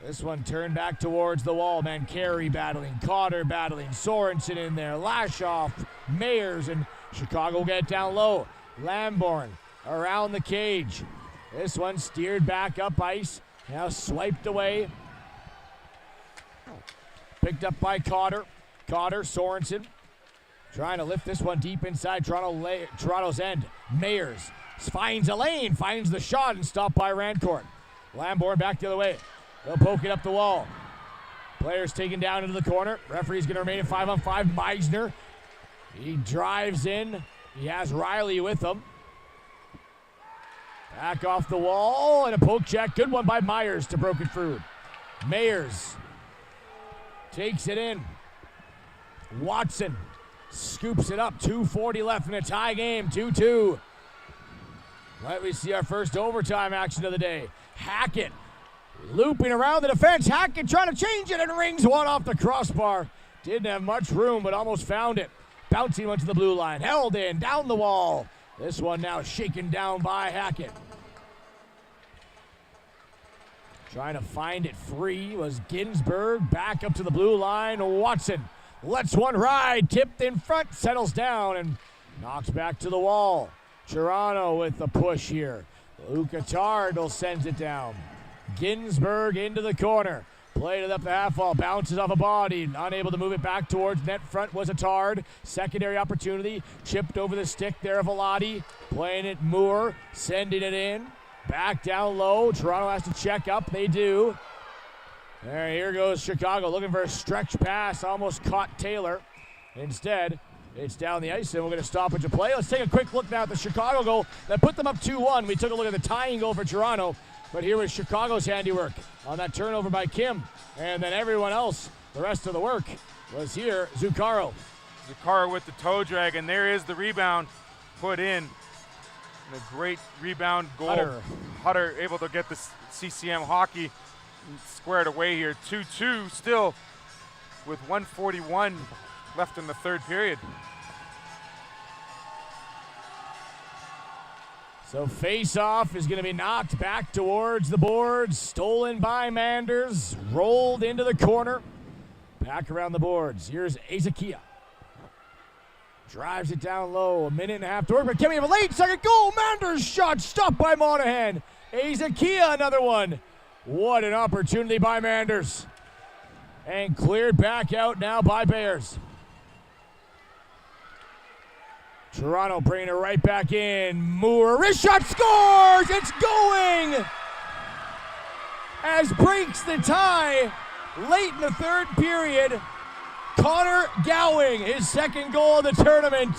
This one turned back towards the wall. Carey battling, Cotter battling, Sorensen in there, Lashoff, Mayers, and Chicago get it down low. Lamborn around the cage. This one steered back up ice. Now swiped away. Picked up by Cotter. Cotter, Sorensen. Trying to lift this one deep inside Toronto's end. Mayers finds a lane, finds the shot, and stopped by Rancourt. Lamborn back the other way. They'll poke it up the wall. Players taken down into the corner. Referee's going to remain at 5-on-5. Meisner. He drives in. He has Riley with him. Back off the wall and a poke check. Good one by Myers to broken through. Mayers takes it in. Watson scoops it up. 2:40 left in a tie game. 2-2. Let me see our first overtime action of the day. Hackett looping around the defense. Hackett trying to change it and rings one off the crossbar. Didn't have much room, but almost found it. Bouncing went to the blue line. Held in, down the wall. This one now shaken down by Hackett. Trying to find it free was Ginsberg. Back up to the blue line. Watson lets one ride. Tipped in front. Settles down and knocks back to the wall. Toronto with the push here. Luca Tardel sends it down. Ginsberg into the corner. Played it up the half wall, bounces off a body, unable to move it back towards net front was Attard. Secondary opportunity, chipped over the stick there of Velati. Playing it Moore, sending it in. Back down low, Toronto has to check up, they do. There, here goes Chicago, looking for a stretch pass, almost caught Taylor. Instead, it's down the ice, and we're going to stop it to play. Let's take a quick look now at the Chicago goal that put them up 2-1. We took a look at the tying goal for Toronto, but here was Chicago's handiwork on that turnover by Kim. And then everyone else, the rest of the work was here, Zuccaro. Zuccaro with the toe drag, and there is the rebound put in. And a great rebound goal. Hutter able to get the CCM hockey squared away here. 2-2 still with 1:41 left in the third period. So face-off is going to be knocked back towards the boards, stolen by Manders, rolled into the corner, back around the boards. Here's Ezekiel. Drives it down low, a minute and a half to work, but can we have a late second goal? Manders shot stopped by Monahan. Ezekiel another one. What an opportunity by Manders. And cleared back out now by Bears. Toronto bringing it right back in. Moore, wrist shot, scores! It's going! As breaks the tie late in the third period. Connor Gowing, his second goal of the tournament.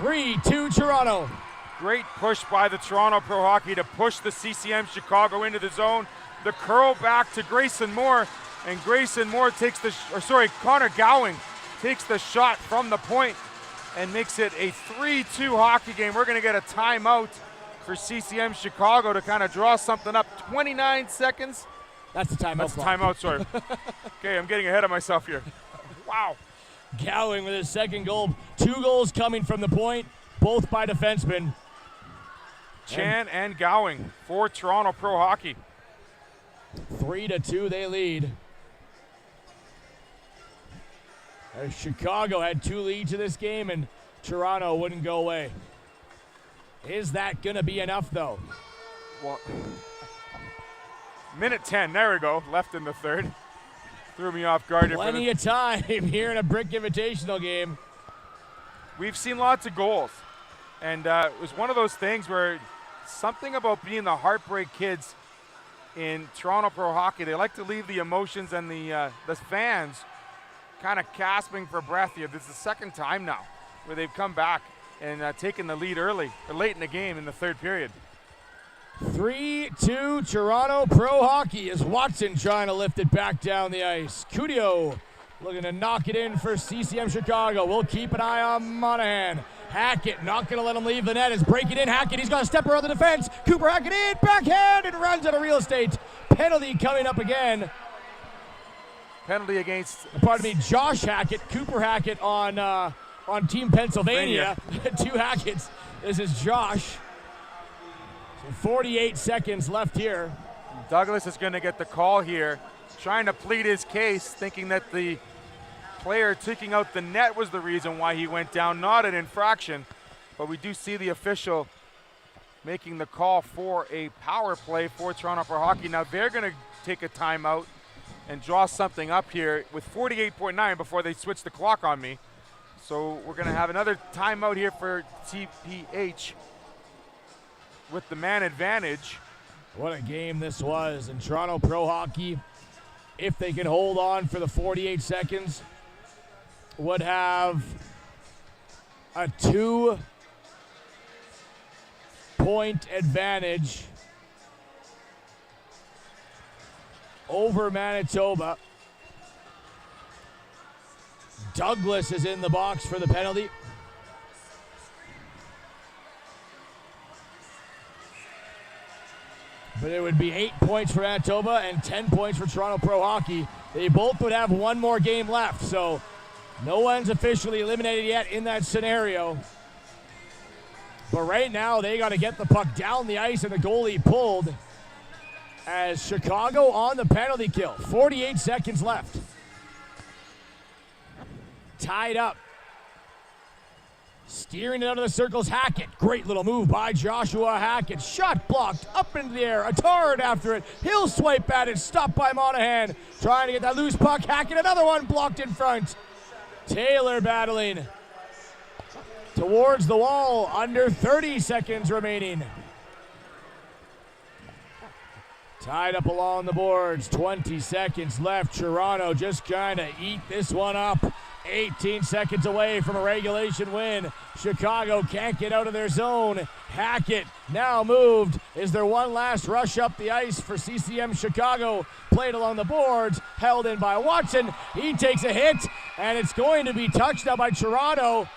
3-2 Toronto. Great push by the Toronto Pro Hockey to push the CCM Chicago into the zone. The curl back to Grayson Moore, and Grayson Moore takes Connor Gowing takes the shot from the point and makes it a 3-2 hockey game. We're going to get a timeout for CCM Chicago to kind of draw something up. 29 seconds. That's the timeout. That's the timeout, sorry. Okay, I'm getting ahead of myself here. Wow. Gowing with his second goal. 2 goals coming from the point, both by defensemen. Chan and Gowing for Toronto Pro Hockey. 3-2 they lead. As Chicago had 2 leads in this game, and Toronto wouldn't go away. Is that going to be enough, though? Well, minute 10, there we go, left in the third. Threw me off guard. Plenty of time here in a Brick Invitational game. We've seen lots of goals, and it was one of those things where something about being the Heartbreak Kids in Toronto Pro Hockey, they like to leave the emotions and the fans kind of gasping for breath here. This is the second time now where they've come back and taken the lead early, or late in the game in the third period. 3-2 Toronto Pro Hockey as Watson trying to lift it back down the ice. Cudio looking to knock it in for CCM Chicago. We'll keep an eye on Monahan. Hackett not going to let him leave the net. Is breaking in. Hackett, he's got to step around the defense. Cooper Hackett in, backhand, and runs out of real estate. Penalty coming up again. Penalty against, Josh Hackett. Cooper Hackett on Team Pennsylvania. 2 Hacketts. This is Josh. So 48 seconds left here. Douglas is going to get the call here, trying to plead his case, thinking that the player taking out the net was the reason why he went down, not an infraction. But we do see the official making the call for a power play for Toronto Pro Hockey. Now they're going to take a timeout and draw something up here with 48.9 before they switch the clock on me. So we're going to have another timeout here for TPH with the man advantage. What a game this was. And Toronto Pro Hockey, if they can hold on for the 48 seconds, would have a 2-point advantage over Manitoba. Douglas is in the box for the penalty. But it would be 8 points for Manitoba and 10 points for Toronto Pro Hockey. They both would have one more game left, so no one's officially eliminated yet in that scenario. But right now, they got to get the puck down the ice, and the goalie pulled as Chicago on the penalty kill. 48 seconds left. Tied up. Steering it out of the circles, Hackett. Great little move by Joshua Hackett. Shot blocked, up into the air. Attard after it. He'll swipe at it, stopped by Monahan. Trying to get that loose puck. Hackett, another one blocked in front. Taylor battling towards the wall. Under 30 seconds remaining. Tied up along the boards. 20 seconds left. Toronto just trying to eat this one up. 18 seconds away from a regulation win. Chicago can't get out of their zone. Hackett now moved. Is there one last rush up the ice for CCM Chicago? Played along the boards, held in by Watson. He takes a hit, and it's going to be touched now by Toronto.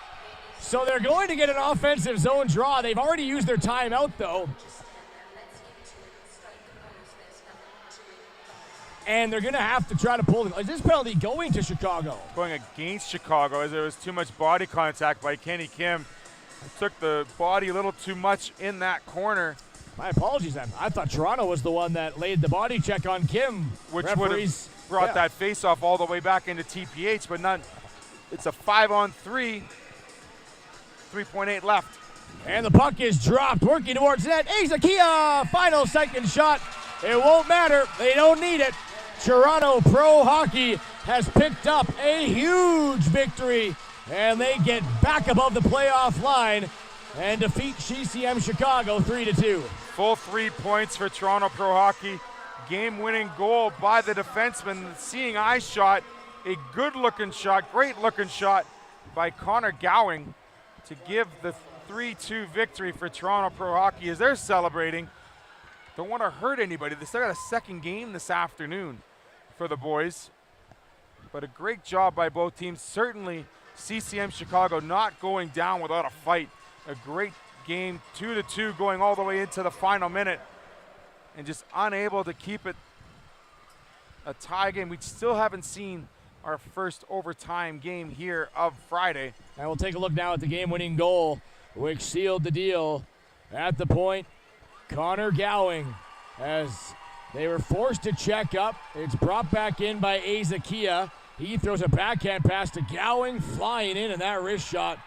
So they're going to get an offensive zone draw. They've already used their timeout, though. And they're going to have to try to pull it. Is this penalty going to Chicago? Going against Chicago as there was too much body contact by Kenny Kim. Took the body a little too much in that corner. My apologies then. I thought Toronto was the one that laid the body check on Kim. Which would have brought that face-off all the way back into TPH, but not. It's a 5-on-3. 3.8 left. And the puck is dropped, working towards net. Azakia, final second shot. It won't matter. They don't need it. Toronto Pro Hockey has picked up a huge victory, and they get back above the playoff line and defeat CCM Chicago 3-2. Full 3 points for Toronto Pro Hockey. Game-winning goal by the defenseman. Seeing eye shot, a good-looking shot, great-looking shot by Connor Gowing to give the 3-2 victory for Toronto Pro Hockey as they're celebrating. Don't want to hurt anybody. They still got a second game this afternoon for the boys. But a great job by both teams. Certainly CCM Chicago not going down without a fight. A great game, 2-2 going all the way into the final minute. And just unable to keep it a tie game. We still haven't seen our first overtime game here of Friday. And we'll take a look now at the game-winning goal, which sealed the deal. At the point, Connor Gowing, as they were forced to check up. It's brought back in by Azakia. He throws a backhand pass to Gowing, flying in, and that wrist shot,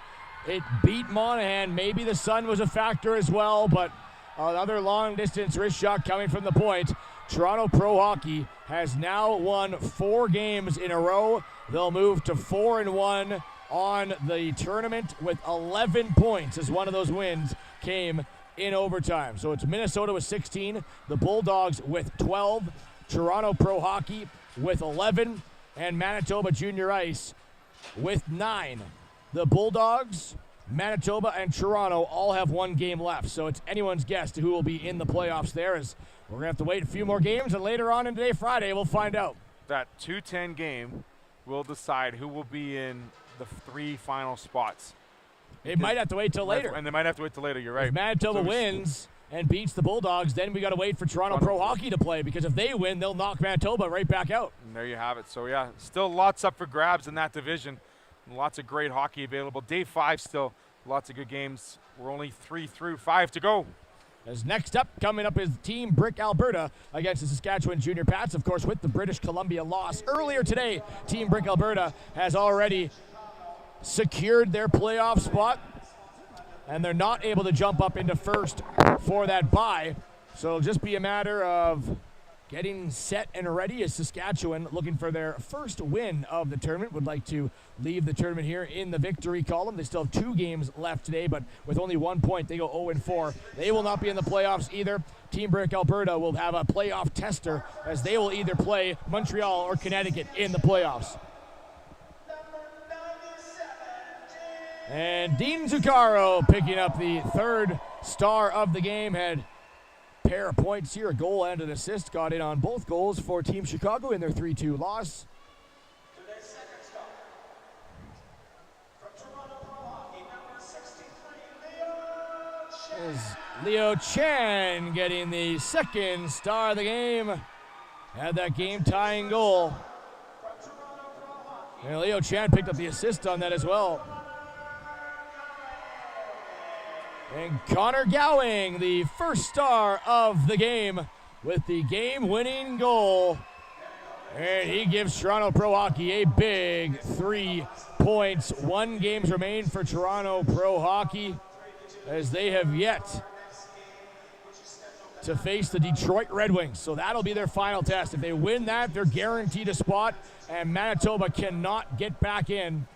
it beat Monahan. Maybe the sun was a factor as well, but another long-distance wrist shot coming from the point. Toronto Pro Hockey has now won 4 games in a row. They'll move to 4-1 on the tournament with 11 points, as one of those wins came in overtime. So it's Minnesota with 16, the Bulldogs with 12, Toronto Pro Hockey with 11, and Manitoba Junior Ice with 9. The Bulldogs, Manitoba, and Toronto all have 1 game left, so it's anyone's guess to who will be in the playoffs there, as we're going to have to wait a few more games, and later on in today, Friday, we'll find out. That 2-10 game will decide who will be in the 3 final spots. It might have to wait till later. And they might have to wait till later, you're right. If Manitoba wins and beats the Bulldogs, then we got to wait for Toronto Pro Hockey to play, because if they win, they'll knock Manitoba right back out. And there you have it. So, yeah, still lots up for grabs in that division. Lots of great hockey available. Day 5 still, lots of good games. We're only 3 through 5 to go. As next up, coming up is Team Brick Alberta against the Saskatchewan Junior Pats, of course, with the British Columbia loss. Earlier today, Team Brick Alberta has already secured their playoff spot, and they're not able to jump up into first for that bye. So it'll just be a matter of getting set and ready, as Saskatchewan, looking for their first win of the tournament, would like to leave the tournament here in the victory column. They still have 2 games left today, but with only 1 point, they go 0-4. They will not be in the playoffs either. Team Brick Alberta will have a playoff tester, as they will either play Montreal or Connecticut in the playoffs. And Dean Zuccaro picking up the 3rd star of the game. Had a pair of points here, a goal and an assist. Got in on both goals for Team Chicago in their 3-2 loss. Today's 2nd star from Toronto Pro Hockey, number 63, Leo Chen. Is Leo Chen getting the 2nd star of the game. Had that game-tying goal. And Leo Chen picked up the assist on that as well. And Connor Gowing, the 1st star of the game, with the game-winning goal. And he gives Toronto Pro Hockey a big 3 points. 1 games remain for Toronto Pro Hockey as they have yet to face the Detroit Red Wings. So that'll be their final test. If they win that, they're guaranteed a spot, and Manitoba cannot get back in.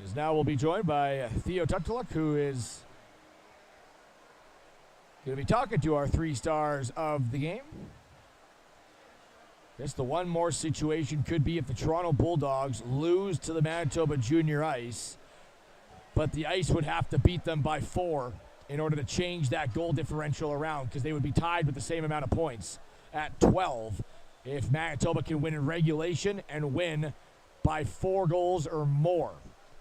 As now we'll be joined by Theo Tuktaluk, who is going to be talking to our 3 stars of the game. I guess the one more situation could be if the Toronto Bulldogs lose to the Manitoba Junior Ice, but the Ice would have to beat them by 4 in order to change that goal differential around, because they would be tied with the same amount of points at 12 if Manitoba can win in regulation and win by 4 goals or more.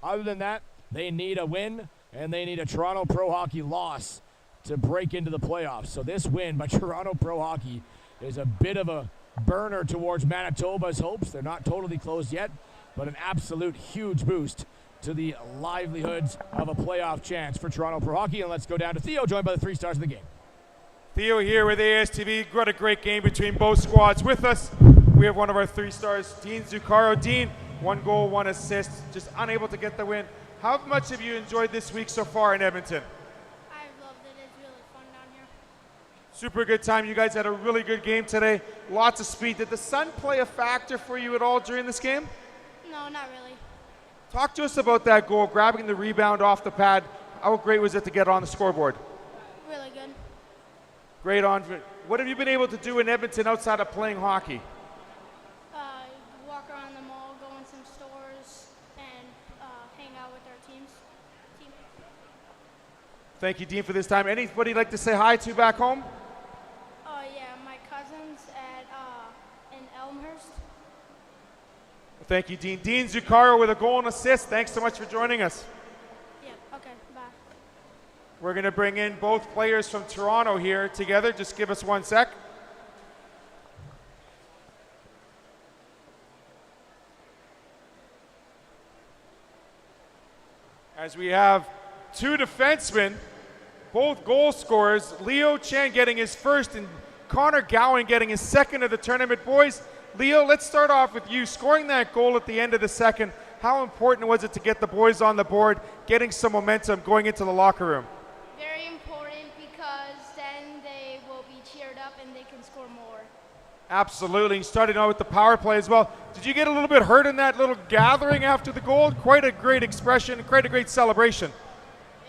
Other than that, they need a win, and they need a Toronto Pro Hockey loss to break into the playoffs. So this win by Toronto Pro Hockey is a bit of a burner towards Manitoba's hopes. They're not totally closed yet, but an absolute huge boost to the livelihoods of a playoff chance for Toronto Pro Hockey. And let's go down to Theo, joined by the 3 stars of the game. Theo here with ASTV. What a great game between both squads. With us, we have one of our 3 stars, Dean Zuccaro. Dean, 1 goal, 1 assist, just unable to get the win. How much have you enjoyed this week so far in Edmonton? I've loved it. It's really fun down here. Super good time. You guys had a really good game today. Lots of speed. Did the sun play a factor for you at all during this game? No, not really. Talk to us about that goal, grabbing the rebound off the pad. How great was it to get on the scoreboard? Really good. Great on. What have you been able to do in Edmonton outside of playing hockey? Walk around the mall, go in some stores, and hang out with our teammates. Thank you, Dean, for this time. Anybody you'd like to say hi to back home? Oh yeah, my cousins in Elmhurst. Thank you, Dean. Dean Zuccaro with a goal and assist. Thanks so much for joining us. Yeah. Okay. Bye. We're going to bring in both players from Toronto here together. Just give us 1 sec. As we have 2 defensemen, both goal scorers, Leo Chen getting his first and Connor Gowan getting his second of the tournament. Boys, Leo, let's start off with you. Scoring that goal at the end of the second, how important was it to get the boys on the board, getting some momentum going into the locker room? Very important because then they will be cheered up and they can score more. Absolutely. You started out with the power play as well. Did you get a little bit hurt in that little gathering after the goal? Quite a great expression, quite a great celebration.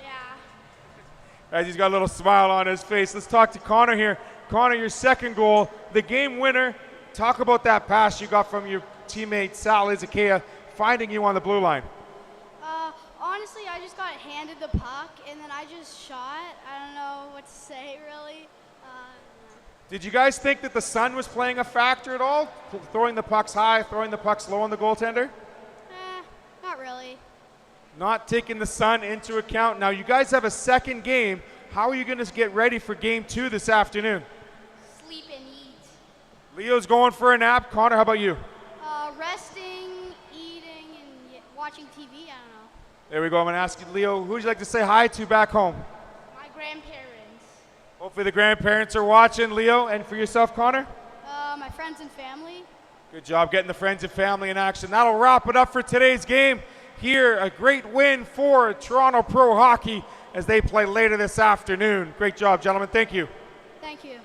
Yeah. As he's got a little smile on his face. Let's talk to Connor here. Connor, your second goal, the game winner. Talk about that pass you got from your teammate Sal Izakea finding you on the blue line. Honestly, I just got handed the puck and then I just shot. I don't know what to say really. Did you guys think that the sun was playing a factor at all? Throwing the pucks high, throwing the pucks low on the goaltender? Not really. Not taking the sun into account. Now you guys have a second game. How are you going to get ready for game 2 this afternoon? Sleep and eat. Leo's going for a nap. Connor, how about you? Resting, eating, and watching TV. I don't know. There we go. I'm going to ask you, Leo, who would you like to say hi to back home? My grandparents. Hopefully the grandparents are watching, Leo. And for yourself, Connor? My friends and family. Good job getting the friends and family in action. That'll wrap it up for today's game. Here, a great win for Toronto Pro Hockey as they play later this afternoon. Great job, gentlemen. Thank you. Thank you.